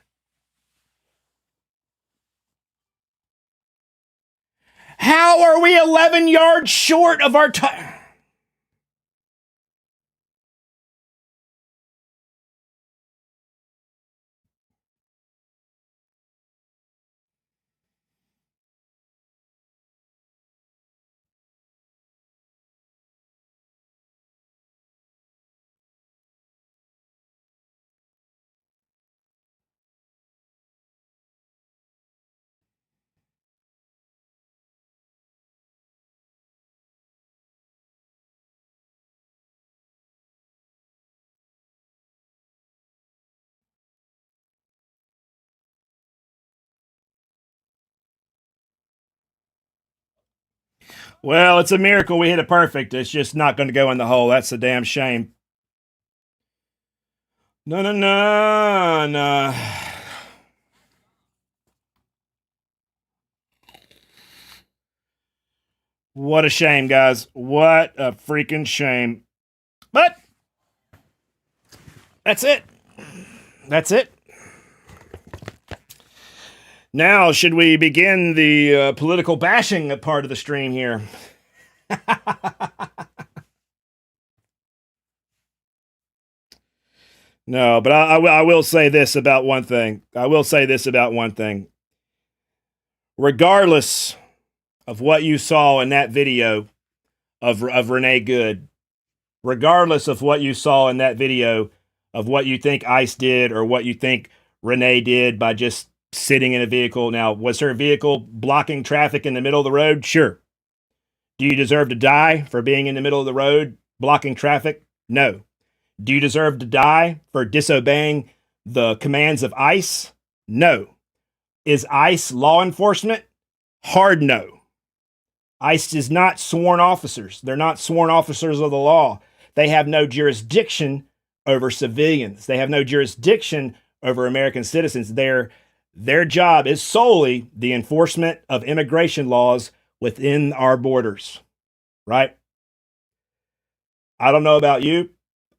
How are we 11 yards short of our time? Well, it's a miracle we hit it perfect. It's just not going to go in the hole. That's a damn shame. No, no, no, no. What a shame, guys. What a freaking shame. But that's it. That's it. Now, should we begin the political bashing part of the stream here? No, but I will say this about one thing. Regardless of what you saw in that video of Renee Good, regardless of what you saw in that video of what you think ICE did or what you think Renee did by just sitting in a vehicle. Now, was her vehicle blocking traffic in the middle of the road? Sure. Do you deserve to die for being in the middle of the road blocking traffic? No. Do you deserve to die for disobeying the commands of ICE? No. Is ICE law enforcement? Hard no. ICE is not sworn officers. They're not sworn officers of the law. They have no jurisdiction over civilians. They have no jurisdiction over American citizens. Their job is solely the enforcement of immigration laws within our borders, right? I don't know about you.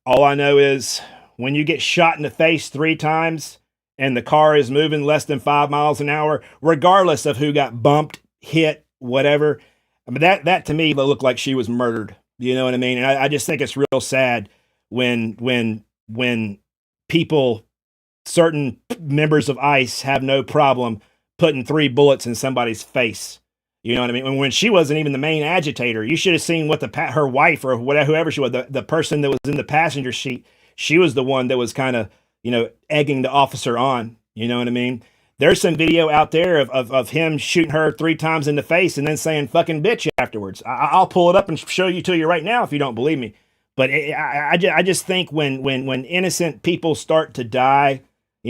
All I know is when you get shot in the face 3 times and the car is moving less than 5 miles an hour, regardless of who got bumped, hit, whatever, I mean, that to me looked like she was murdered. You know what I mean? And I just think it's real sad when people, certain members of ICE have no problem putting 3 bullets in somebody's face. You know what I mean? And when she wasn't even the main agitator, you should have seen what her wife or whatever, whoever she was, the person that was in the passenger seat, she was the one that was kind of, egging the officer on. You know what I mean? There's some video out there of him shooting her 3 times in the face and then saying fucking bitch afterwards. I'll pull it up and show you to you right now if you don't believe me. But I just think when innocent people start to die,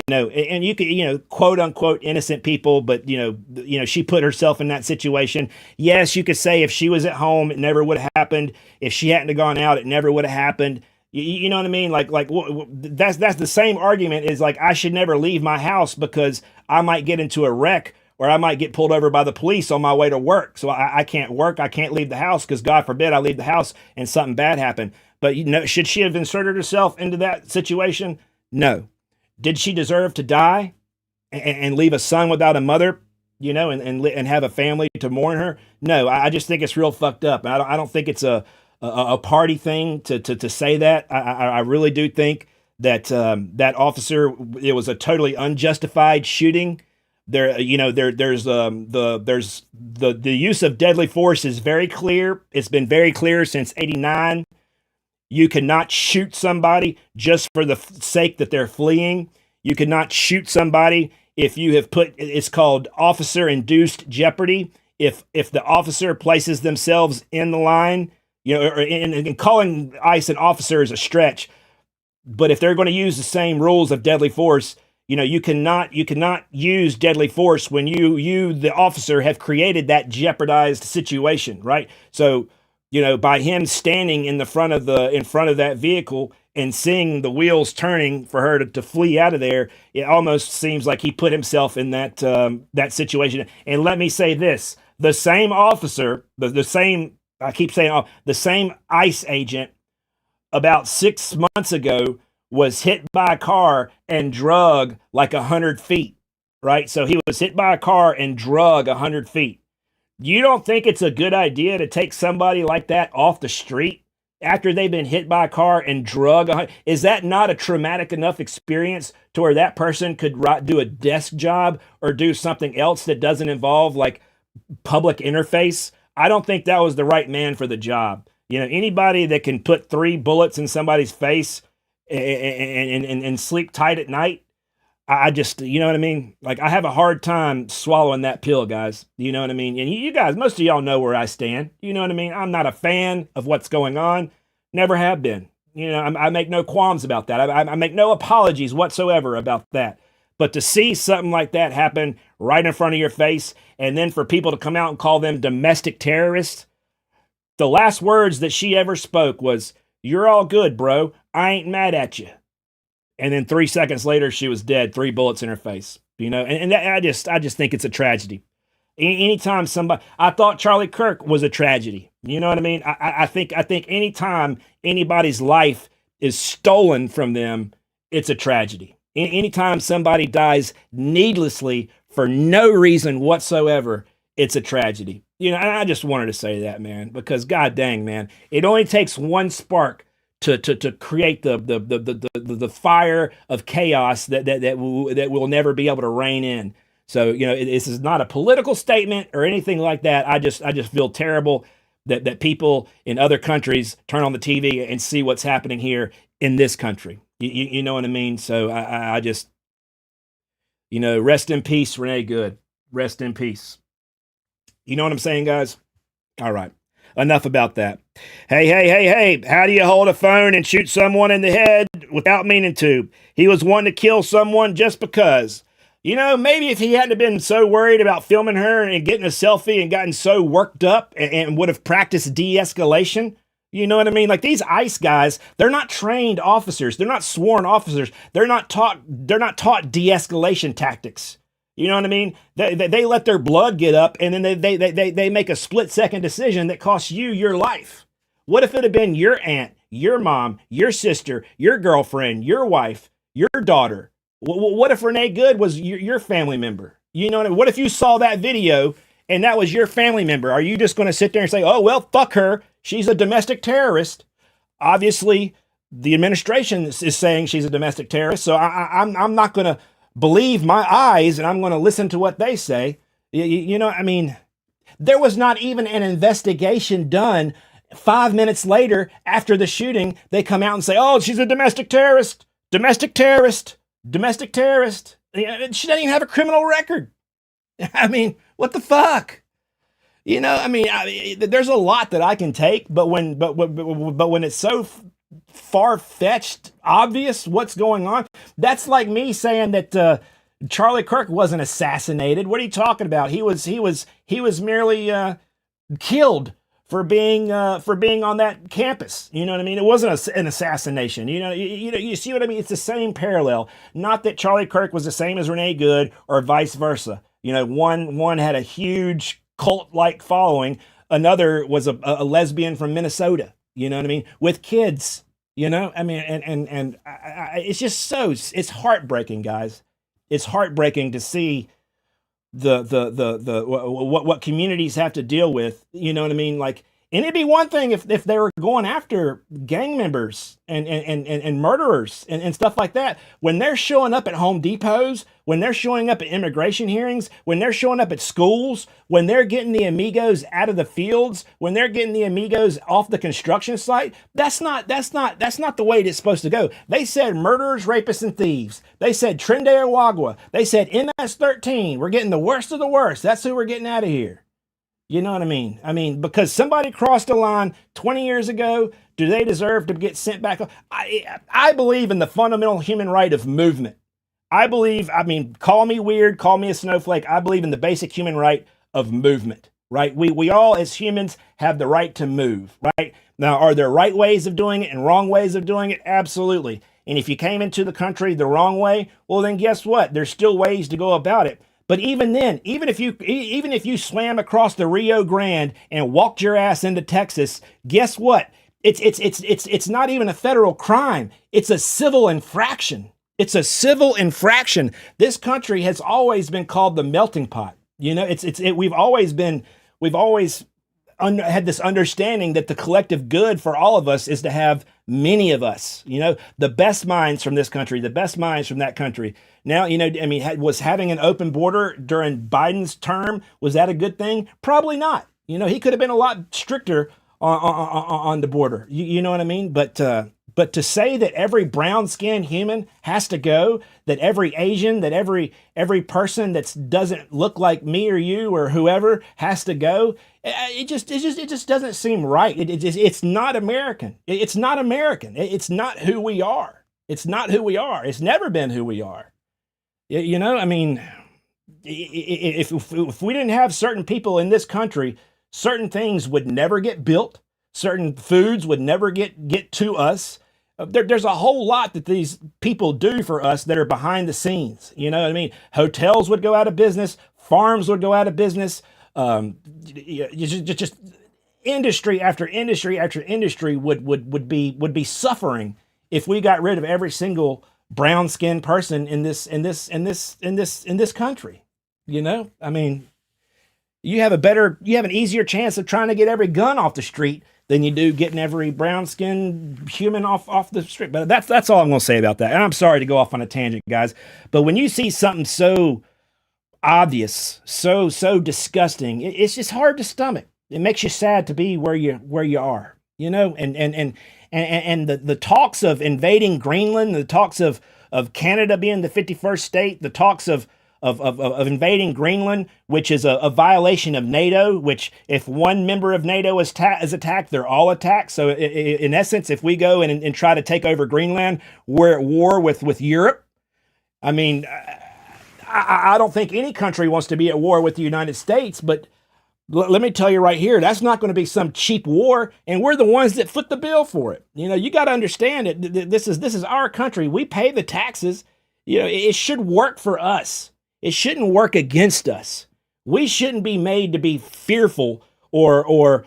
and you could, quote unquote innocent people, but she put herself in that situation. Yes, you could say if she was at home, it never would have happened. If she hadn't gone out, it never would have happened. You know what I mean? Like that's the same argument is like, I should never leave my house because I might get into a wreck or I might get pulled over by the police on my way to work. So I can't work. I can't leave the house because God forbid I leave the house and something bad happened. But should she have inserted herself into that situation? No. Did she deserve to die and leave a son without a mother, and have a family to mourn her? No, I just think it's real fucked up. I don't think it's a party thing to say that. I really do think that that officer, it was a totally unjustified shooting. There's the use of deadly force is very clear. It's been very clear since '89. You cannot shoot somebody just for the sake that they're fleeing. You cannot shoot somebody if you have it's called officer-induced jeopardy. If the officer places themselves in the line, and calling ICE an officer is a stretch. But if they're going to use the same rules of deadly force, you cannot use deadly force when you the officer have created that jeopardized situation, right? So, by him standing in front of that vehicle and seeing the wheels turning for her to flee out of there, it almost seems like he put himself in that situation. And let me say this: the same officer, the same, I keep saying, the same ICE agent about 6 months ago was hit by a car and drug like 100 feet, right? So he was hit by a car and drug 100 feet. You don't think it's a good idea to take somebody like that off the street after they've been hit by a car and drug? Is that not a traumatic enough experience to where that person could do a desk job or do something else that doesn't involve like public interface? I don't think that was the right man for the job. Anybody that can put 3 bullets in somebody's face and sleep tight at night, I just, you know what I mean? Like, I have a hard time swallowing that pill, guys. You know what I mean? And you guys, most of y'all know where I stand. You know what I mean? I'm not a fan of what's going on. Never have been. I make no qualms about that. I make no apologies whatsoever about that. But to see something like that happen right in front of your face, and then for people to come out and call them domestic terrorists, the last words that she ever spoke was, "You're all good, bro. I ain't mad at you." And then 3 seconds later, she was dead, 3 bullets in her face. And that, I just think it's a tragedy. Anytime I thought Charlie Kirk was a tragedy. You know what I mean? I think anytime anybody's life is stolen from them, it's a tragedy. Anytime somebody dies needlessly for no reason whatsoever, it's a tragedy. And I just wanted to say that, man, because god dang, man, it only takes one spark to create the fire of chaos that we'll never be able to rein in. So, this is not a political statement or anything like that. I just feel terrible that people in other countries turn on the TV and see what's happening here in this country. You know what I mean? So I just, rest in peace, Renee Good. Rest in peace. You know what I'm saying, guys? All right. Enough about that. Hey, how do you hold a phone and shoot someone in the head without meaning to? He was wanting to kill someone just because. Maybe if he hadn't been so worried about filming her and getting a selfie and gotten so worked up and would have practiced de-escalation. You know what I mean? Like, these ICE guys, they're not trained officers. They're not sworn officers. They're not taught de-escalation tactics. You know what I mean? They let their blood get up, and then they make a split-second decision that costs you your life. What if it had been your aunt, your mom, your sister, your girlfriend, your wife, your daughter? What if Renee Good was your family member? You know what I mean? What if you saw that video and that was your family member? Are you just going to sit there and say, "Oh, well, fuck her. She's a domestic terrorist"? Obviously, the administration is saying she's a domestic terrorist, so I'm not going to believe my eyes, and I'm going to listen to what they say. I mean, there was not even an investigation done. 5 minutes later, after the shooting, they come out and say, "Oh, she's a domestic terrorist, domestic terrorist, domestic terrorist." She doesn't even have a criminal record. I mean, what the fuck? There's a lot that I can take, but when it's so far-fetched, obvious what's going on, that's like me saying that Charlie Kirk wasn't assassinated. What are you talking about? He was merely killed for being on that campus. You know what I mean? It wasn't an assassination. You see what I mean? It's the same parallel. Not that Charlie Kirk was the same as Renee Good or vice versa. One had a huge cult-like following. Another was a lesbian from Minnesota. You know what I mean? With kids. And it's just it's heartbreaking, guys. It's heartbreaking to see what communities have to deal with. You know what I mean? Like, and it'd be one thing if they were going after gang members and murderers and stuff like that. When they're showing up at Home Depots, when they're showing up at immigration hearings, when they're showing up at schools, when they're getting the amigos out of the fields, when they're getting the amigos off the construction site, that's not the way it's supposed to go. They said murderers, rapists, and thieves. They said Trinde Awagwa. They said MS-13. We're getting the worst of the worst. That's who we're getting out of here. You know what I mean? Because somebody crossed the line 20 years ago, do they deserve to get sent back? I believe in the fundamental human right of movement. I believe, I mean, call me weird, call me a snowflake. I believe in the basic human right of movement, right? We all as humans have the right to move, right? Now, are there right ways of doing it and wrong ways of doing it? Absolutely. And if you came into the country the wrong way, well, then guess what? There's still ways to go about it. But even then, even if you swam across the Rio Grande and walked your ass into Texas, guess what? It's not even a federal crime. It's a civil infraction. It's a civil infraction. This country has always been called the melting pot. You know, we've always had this understanding that the collective good for all of us is to have many of us, you know, the best minds from this country, the best minds from that country. Now, you know, I mean, was having an open border during Biden's term, was that a good thing? Probably not. You know, he could have been a lot stricter on the border. You know what I mean? But to say that every brown skinned human has to go, that every Asian, that every person that doesn't look like me or you or whoever has to go, it just doesn't seem right. It's not American. It's not American. It's not who we are. It's not who we are. It's never been who we are. You know, I mean, if we didn't have certain people in this country, certain things would never get built. Certain foods would never get to us. There's a whole lot that these people do for us that are behind the scenes. You know what I mean? Hotels would go out of business. Farms would go out of business. Just industry after industry after industry would be suffering if we got rid of every single brown skinned person in this country. You know, I mean, you have an easier chance of trying to get every gun off the street than you do getting every brown skinned human off the street. But that's all I'm going to say about that. And I'm sorry to go off on a tangent, guys. But when you see something so obvious, so disgusting, it's just hard to stomach. It makes you sad to be where you are, you know. And the talks of invading Greenland, the talks of Canada being the 51st state, the talks of invading Greenland, which is a violation of NATO, which if one member of NATO is attacked, they're all attacked. So in essence, if we go and try to take over Greenland, we're at war with Europe. I mean, I don't think any country wants to be at war with the United States, but let me tell you right here, that's not going to be some cheap war, and we're the ones that foot the bill for it. You know, you got to understand it. This is our country. We pay the taxes. You know, it should work for us. It shouldn't work against us. We shouldn't be made to be fearful or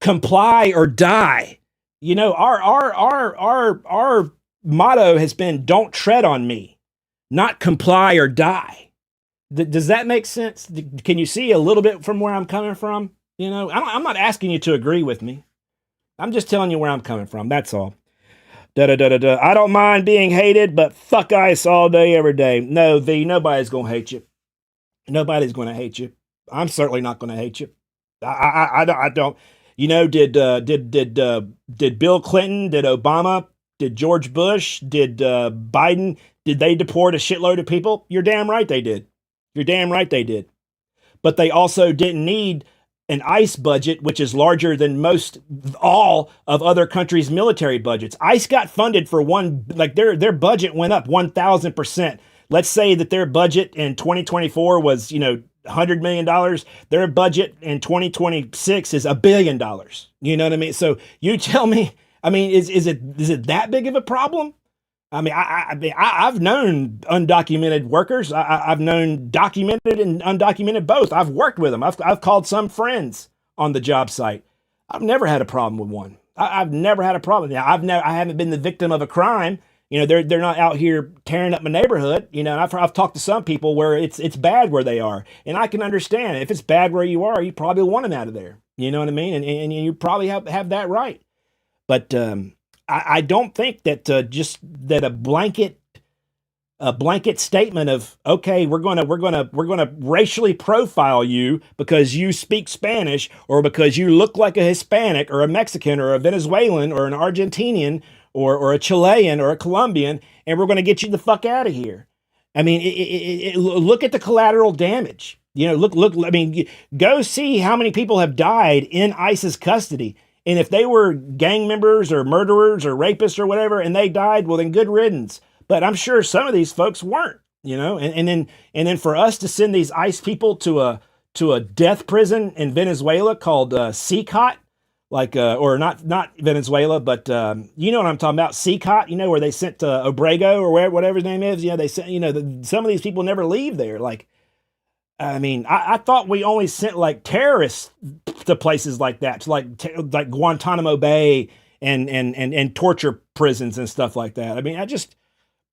comply or die. You know, our motto has been "Don't tread on me," not comply or die. Does that make sense? Can you see a little bit from where I'm coming from? You know, I'm not asking you to agree with me. I'm just telling you where I'm coming from. That's all. I don't mind being hated, but fuck ICE all day, every day. No, V, nobody's going to hate you. Nobody's going to hate you. I'm certainly not going to hate you. I don't. You know, did Bill Clinton, did Obama, did George Bush, did Biden, did they deport a shitload of people? You're damn right they did. You're damn right they did. But they also didn't need an ICE budget, which is larger than all of other countries' military budgets. ICE got funded for their budget went up 1,000%. Let's say that their budget in 2024 was, you know, $100 million. Their budget in 2026 is $1 billion. You know what I mean? So you tell me, I mean, is it that big of a problem? I mean, I've known undocumented workers. I've known documented and undocumented both. I've worked with them. I've called some friends on the job site. I've never had a problem with one. I've never had a problem. Now, I haven't been the victim of a crime. You know, they're not out here tearing up my neighborhood. You know, and I've talked to some people where it's bad where they are, and I can understand if it's bad where you are, you probably want them out of there. You know what I mean? And you probably have that right. But I don't think that just that a blanket statement of, okay, we're gonna racially profile you because you speak Spanish or because you look like a Hispanic or a Mexican or a Venezuelan or an Argentinian or a Chilean or a Colombian, and we're gonna get you the fuck out of here. I mean, look at the collateral damage. You know, look. I mean, go see how many people have died in ICE's custody. And if they were gang members or murderers or rapists or whatever, and they died, well, then good riddance. But I'm sure some of these folks weren't. And then for us to send these ICE people to a death prison in Venezuela called CCOT, like or not Venezuela, but you know what I'm talking about, CCOT, where they sent Obrego or whatever his name is. They sent, some of these people never leave there. Like, I mean, I thought we only sent like terrorists to places like that, to like Guantanamo Bay and torture prisons and stuff like that. I mean,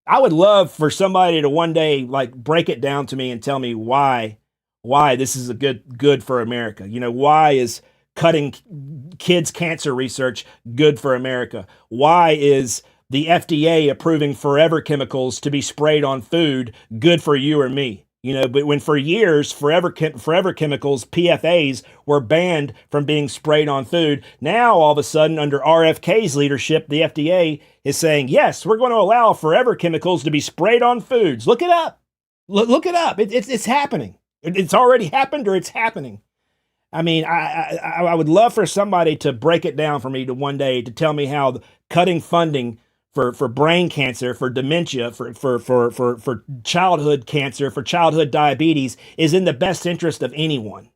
I would love for somebody to one day like break it down to me and tell me why this is a good for America. Why is cutting kids' cancer research good for America? Why is the FDA approving forever chemicals to be sprayed on food good for you or me? But when for years, forever chemicals, PFAs, were banned from being sprayed on food, now all of a sudden, under RFK's leadership, the FDA is saying, yes, we're going to allow forever chemicals to be sprayed on foods. Look it up. Look it up. It's happening. It's already happened, or it's happening. I mean, I would love for somebody to break it down for me to one day to tell me how cutting funding for brain cancer, for dementia, for childhood cancer, for childhood diabetes is in the best interest of anyone.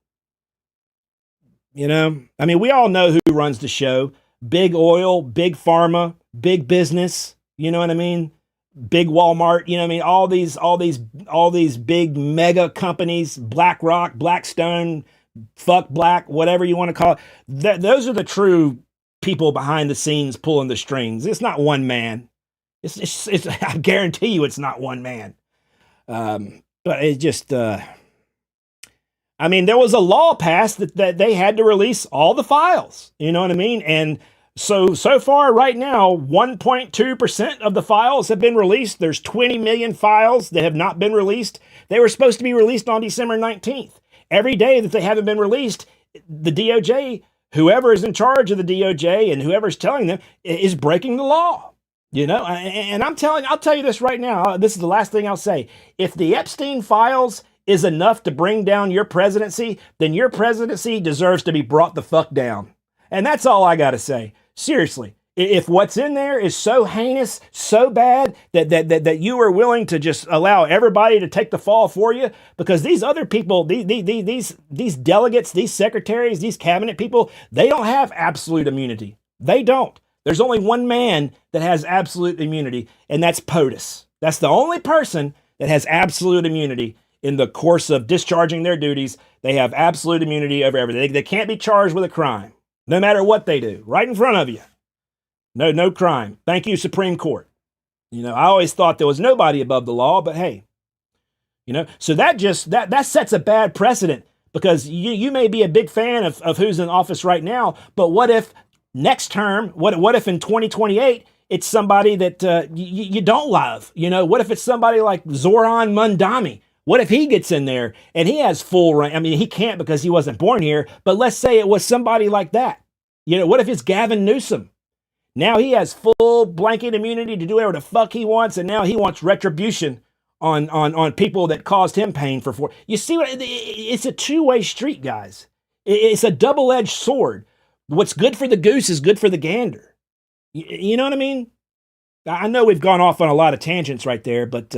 I mean, we all know who runs the show: big oil, big pharma, big business. You know what I mean? Big Walmart. I mean, all these big mega companies: BlackRock, Blackstone, fuck Black, whatever you want to call it. Those are the true people behind the scenes pulling the strings. It's not one man. It's I guarantee you it's not one man. But it just, I mean, there was a law passed that they had to release all the files. You know what I mean? And so far right now, 1.2% of the files have been released. There's 20 million files that have not been released. They were supposed to be released on December 19th. Every day that they haven't been released, the DOJ, whoever is in charge of the DOJ and whoever's telling them, is breaking the law. And I'll tell you this right now. This is the last thing I'll say. If the Epstein files is enough to bring down your presidency, then your presidency deserves to be brought the fuck down. And that's all I got to say. Seriously. If what's in there is so heinous, so bad that you are willing to just allow everybody to take the fall for you, because these other people, these delegates, these secretaries, these cabinet people, they don't have absolute immunity. They don't. There's only one man that has absolute immunity, and that's POTUS. That's the only person that has absolute immunity in the course of discharging their duties. They have absolute immunity over everything. They can't be charged with a crime, no matter what they do, right in front of you. No crime. Thank you, Supreme Court. I always thought there was nobody above the law, but hey, so that sets a bad precedent, because you may be a big fan of who's in office right now, but what if next term, what if in 2028, it's somebody that you don't love? What if it's somebody like Zoran Mundami? What if he gets in there and he has full reign? I mean, he can't because he wasn't born here, but let's say it was somebody like that. What if it's Gavin Newsom? Now he has full blanket immunity to do whatever the fuck he wants, and now he wants retribution on people that caused him pain for 4. You see what? It's a two-way street, guys. It's a double-edged sword. What's good for the goose is good for the gander. You know what I mean? I know we've gone off on a lot of tangents right there, but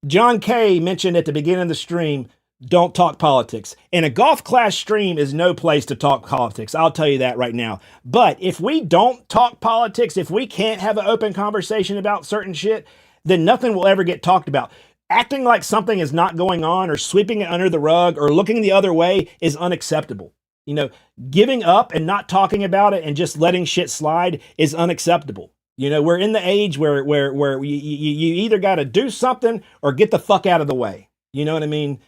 John Kay mentioned at the beginning of the stream, don't talk politics. And a golf class stream is no place to talk politics. I'll tell you that right now. But if we don't talk politics, if we can't have an open conversation about certain shit, then nothing will ever get talked about. Acting like something is not going on, or sweeping it under the rug, or looking the other way is unacceptable. Giving up and not talking about it and just letting shit slide is unacceptable. We're in the age where you either got to do something or get the fuck out of the way. You know what I mean?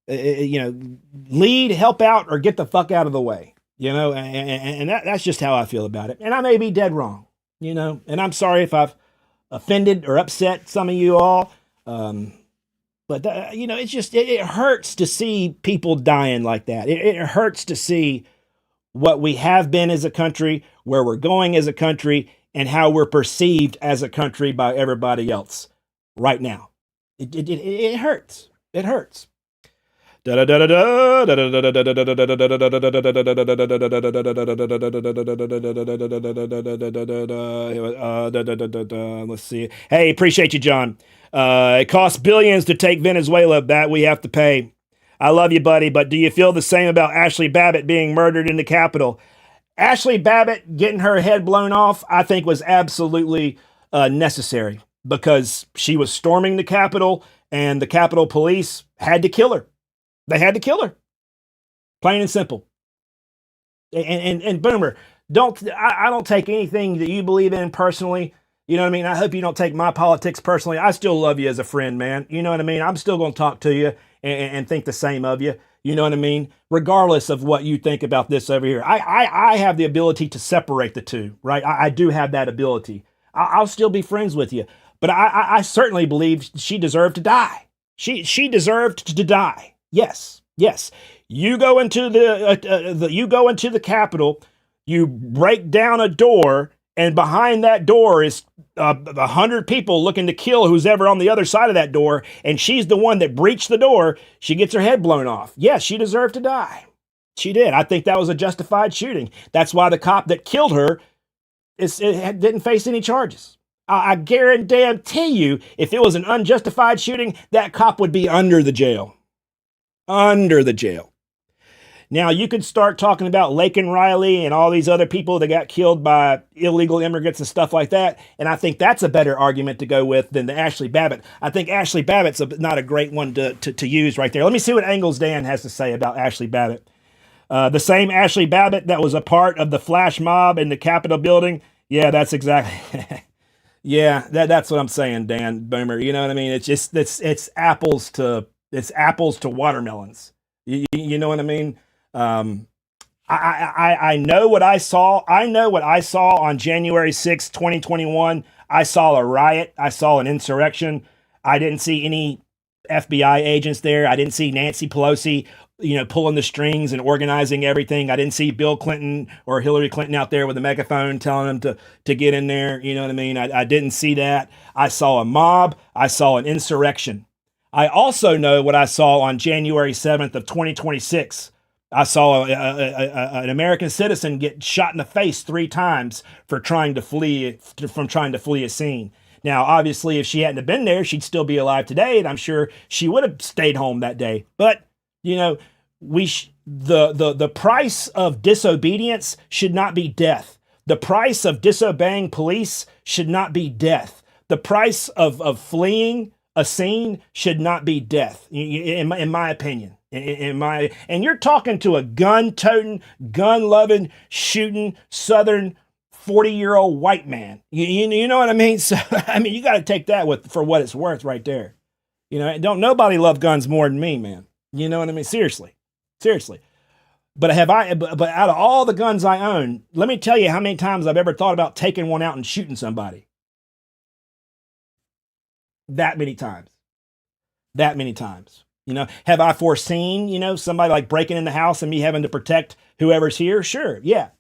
Lead, help out, or get the fuck out of the way, and that's just how I feel about it. And I may be dead wrong, and I'm sorry if I've offended or upset some of you all. But it's just, it hurts to see people dying like that. It hurts to see what we have been as a country, where we're going as a country, and how we're perceived as a country by everybody else right now. It hurts. It hurts. Let's see. Hey, appreciate you, John. It costs billions to take Venezuela. That we have to pay. I love you, buddy, but do you feel the same about Ashley Babbitt being murdered in the Capitol? Ashley Babbitt getting her head blown off, I think, was absolutely necessary because she was storming the Capitol and the Capitol Police had to kill her. They had to kill her. Plain and simple. And Boomer, I don't take anything that you believe in personally. You know what I mean? I hope you don't take my politics personally. I still love you as a friend, man. You know what I mean? I'm still going to talk to you and think the same of you. You know what I mean? Regardless of what you think about this over here. I have the ability to separate the two, right? I do have that ability. I'll still be friends with you. But I certainly believe she deserved to die. She deserved to die. Yes. You go into the Capitol, you break down a door, and behind that door is 100 people looking to kill who's ever on the other side of that door, and she's the one that breached the door. She gets her head blown off. Yes, she deserved to die. She did. I think that was a justified shooting. That's why the cop that killed her didn't face any charges. I guarantee you, if it was an unjustified shooting, that cop would be under the jail. Under the jail. Now, you could start talking about Laken Riley and all these other people that got killed by illegal immigrants and stuff like that, and I think that's a better argument to go with than the Ashley Babbitt. I think Ashley Babbitt's not a great one to use right there. Let me see what Angles Dan has to say about Ashley Babbitt. The same Ashley Babbitt that was a part of the flash mob in the Capitol building. Yeah, that's exactly... Yeah, that's what I'm saying, Dan Boomer. You know what I mean? It's just it's apples to watermelons. You know what I mean? I know what I saw. I know what I saw on January 6th, 2021. I saw a riot. I saw an insurrection. I didn't see any FBI agents there. I didn't see Nancy Pelosi, pulling the strings and organizing everything. I didn't see Bill Clinton or Hillary Clinton out there with a megaphone telling them to get in there. You know what I mean? I didn't see that. I saw a mob. I saw an insurrection. I also know what I saw on January 7th of 2026. I saw an American citizen get shot in the face 3 times for trying to flee a scene. Now, obviously, if she hadn't have been there, she'd still be alive today, and I'm sure she would have stayed home that day. But the price of disobedience should not be death. The price of disobeying police should not be death. The price of fleeing a scene should not be death, in my opinion. And you're talking to a gun-toting, gun-loving, shooting Southern 40-year-old white man. You know what I mean? So I mean, you got to take that for what it's worth, right there. Don't nobody love guns more than me, man. You know what I mean? Seriously. But but out of all the guns I own, let me tell you how many times I've ever thought about taking one out and shooting somebody. That many times. Have I foreseen, somebody like breaking in the house and me having to protect whoever's here? Sure, yeah.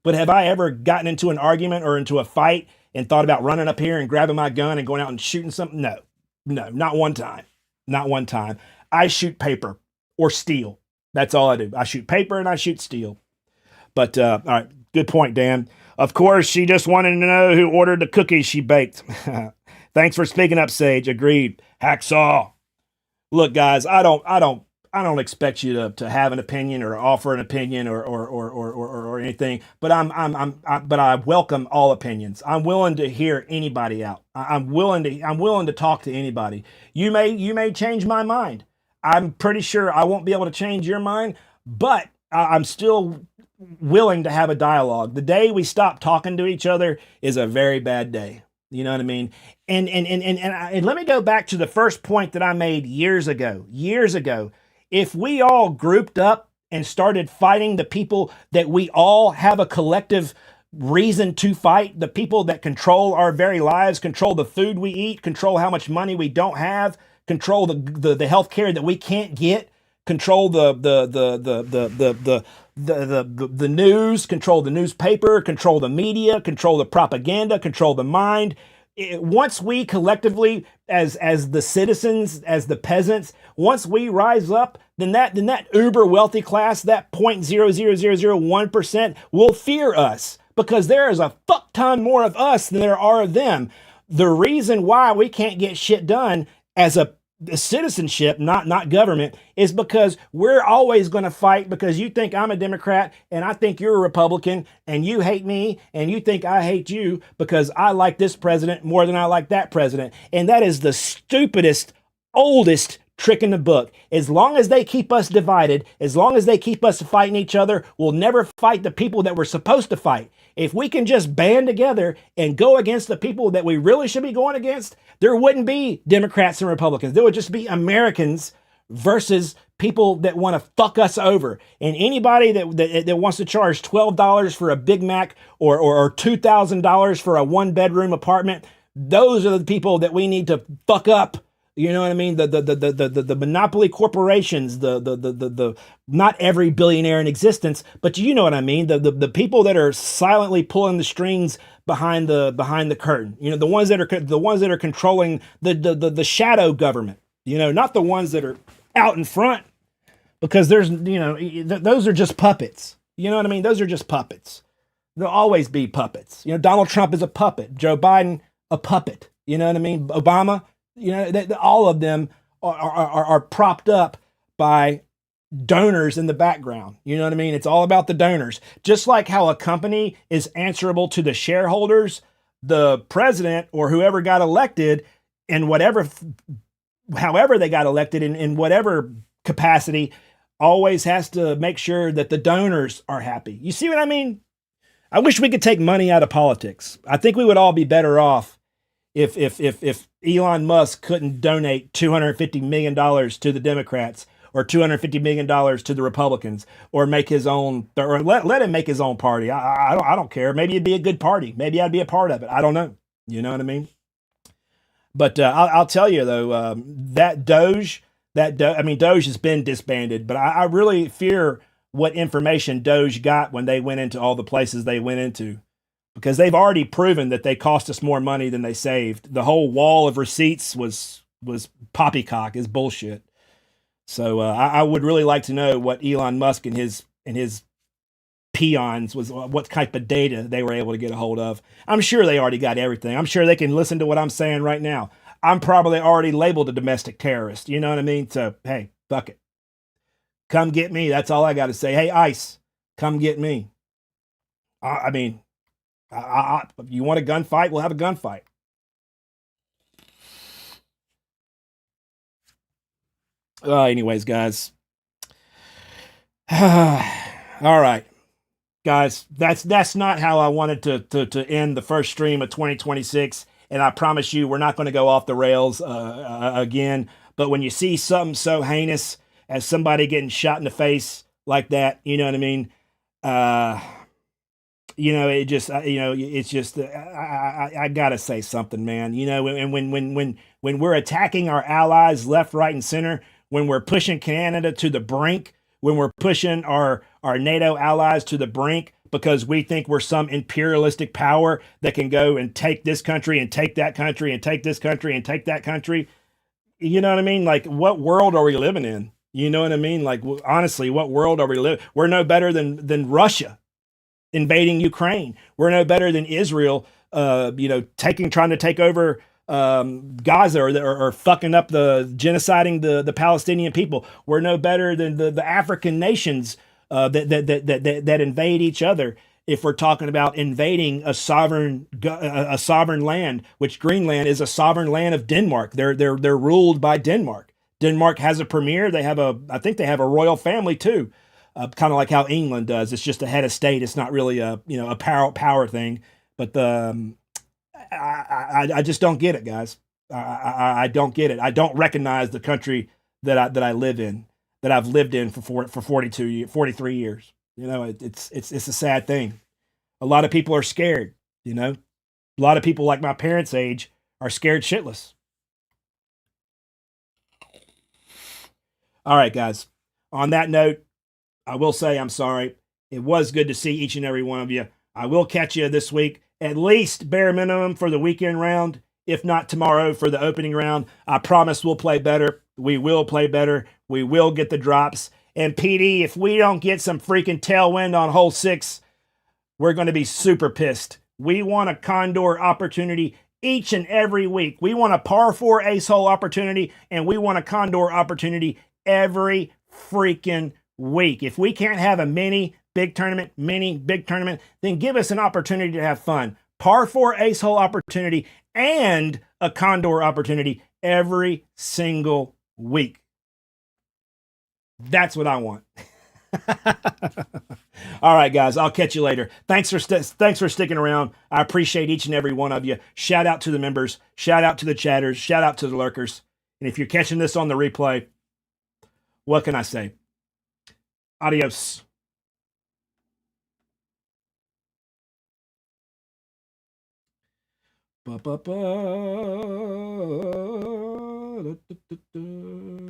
But have I ever gotten into an argument or into a fight and thought about running up here and grabbing my gun and going out and shooting something? No, not one time. Not one time. I shoot paper or steel. That's all I do. I shoot paper and I shoot steel. But, all right, good point, Dan. Of course, she just wanted to know who ordered the cookies she baked. Thanks for speaking up, Sage. Agreed. Hacksaw. Look, guys, I don't expect you to have an opinion or offer an opinion or anything. But but I welcome all opinions. I'm willing to hear anybody out. I'm willing to talk to anybody. You may change my mind. I'm pretty sure I won't be able to change your mind, but I'm still willing to have a dialogue. The day we stop talking to each other is a very bad day. You know what I mean? And let me go back to the first point that I made years ago. If we all grouped up and started fighting the people that we all have a collective reason to fight, the people that control our very lives, control the food we eat, control how much money we don't have, control the health care that we can't get, control the news, control the newspaper, control the media, control the propaganda, control the mind. once we collectively, as the citizens, as the peasants, once we rise up, then that uber wealthy class, that 0.00001%, will fear us because there is a fuck ton more of us than there are of them. The reason why we can't get shit done as a citizenship, not government, is because we're always going to fight because you think I'm a Democrat and I think you're a Republican and you hate me and you think I hate you because I like this president more than I like that president. And that is the stupidest, oldest trick in the book. As long as they keep us divided, as long as they keep us fighting each other, we'll never fight the people that we're supposed to fight. If we can just band together and go against the people that we really should be going against, there wouldn't be Democrats and Republicans. There would just be Americans versus people that want to fuck us over. And anybody that wants to charge $12 for a Big Mac or $2,000 for a one-bedroom apartment, those are the people that we need to fuck up. You know what I mean? The monopoly corporations, the not every billionaire in existence, but you know what I mean? The people that are silently pulling the strings behind the curtain. You know, the ones that are controlling the shadow government. You know, not the ones that are out in front, because there's, you know, those are just puppets. You know what I mean? Those are just puppets. There'll always be puppets. You know, Donald Trump is a puppet. Joe Biden, a puppet. You know what I mean? Obama. You know, all of them are propped up by donors in the background. You know what I mean? It's all about the donors. Just like how a company is answerable to the shareholders, the president or whoever got elected in however they got elected in whatever capacity, always has to make sure that the donors are happy. You see what I mean? I wish we could take money out of politics. I think we would all be better off if Elon Musk couldn't donate $250 million to the Democrats or $250 million to the Republicans, or make his own, or let him make his own party. I don't care. Maybe it'd be a good party. Maybe I'd be a part of it. I don't know. You know what I mean? But I'll tell you though, that Doge, I mean, Doge has been disbanded, but I really fear what information Doge got when they went into all the places they went into, because they've already proven that they cost us more money than they saved. The whole wall of receipts was poppycock, is bullshit. So I would really like to know what Elon Musk and his peons was, what type of data they were able to get a hold of. I'm sure they already got everything. I'm sure they can listen to what I'm saying right now. I'm probably already labeled a domestic terrorist. You know what I mean? So, hey, fuck it. Come get me. That's all I got to say. Hey, ICE, come get me. I mean, you want a gunfight? We'll have a gunfight. Anyways, guys. All right, guys. That's not how I wanted to end the first stream of 2026. And I promise you, we're not going to go off the rails again. But when you see something so heinous as somebody getting shot in the face like that, you know what I mean? You know, it just, you know, it's just, I gotta say something, man. You know, and when we're attacking our allies left, right, and center, when we're pushing Canada to the brink, when we're pushing our NATO allies to the brink because we think we're some imperialistic power that can go and take this country and take that country and take this country and take that country. You know what I mean? Like, what world are we living in? You know what I mean? Like, honestly, what world are we living? We're no better than Russia invading Ukraine. We're no better than Israel, you know, trying to take over Gaza, or fucking up genociding the Palestinian people. We're no better than the African nations that invade each other. If we're talking about invading a sovereign land, which Greenland is a sovereign land of Denmark. They're ruled by Denmark. Denmark has a premier. I think they have a royal family too. Kind of like how England does. It's just a head of state. It's not really a power thing. But I just don't get it, guys. I don't get it. I don't recognize the country that I live in, that I've lived in for 43 years. You know, it's a sad thing. A lot of people are scared. You know, a lot of people like my parents' age are scared shitless. All right, guys. On that note, I will say I'm sorry. It was good to see each and every one of you. I will catch you this week, at least bare minimum for the weekend round. if not tomorrow, for the opening round. I promise we'll play better. We will play better. We will get the drops. And PD, if we don't get some freaking tailwind on hole 6, we're going to be super pissed. We want a condor opportunity each and every week. We want a par 4 ace hole opportunity, and we want a condor opportunity every freaking week. If we can't have a mini big tournament, then give us an opportunity to have fun. Par 4 ace hole opportunity and a condor opportunity every single week. That's what I want. All right, guys, I'll catch you later. Thanks for sticking around. I appreciate each and every one of you. Shout out to the members. Shout out to the chatters. Shout out to the lurkers. And if you're catching this on the replay, what can I say? Adios. Ba, ba, ba. Da, da, da, da.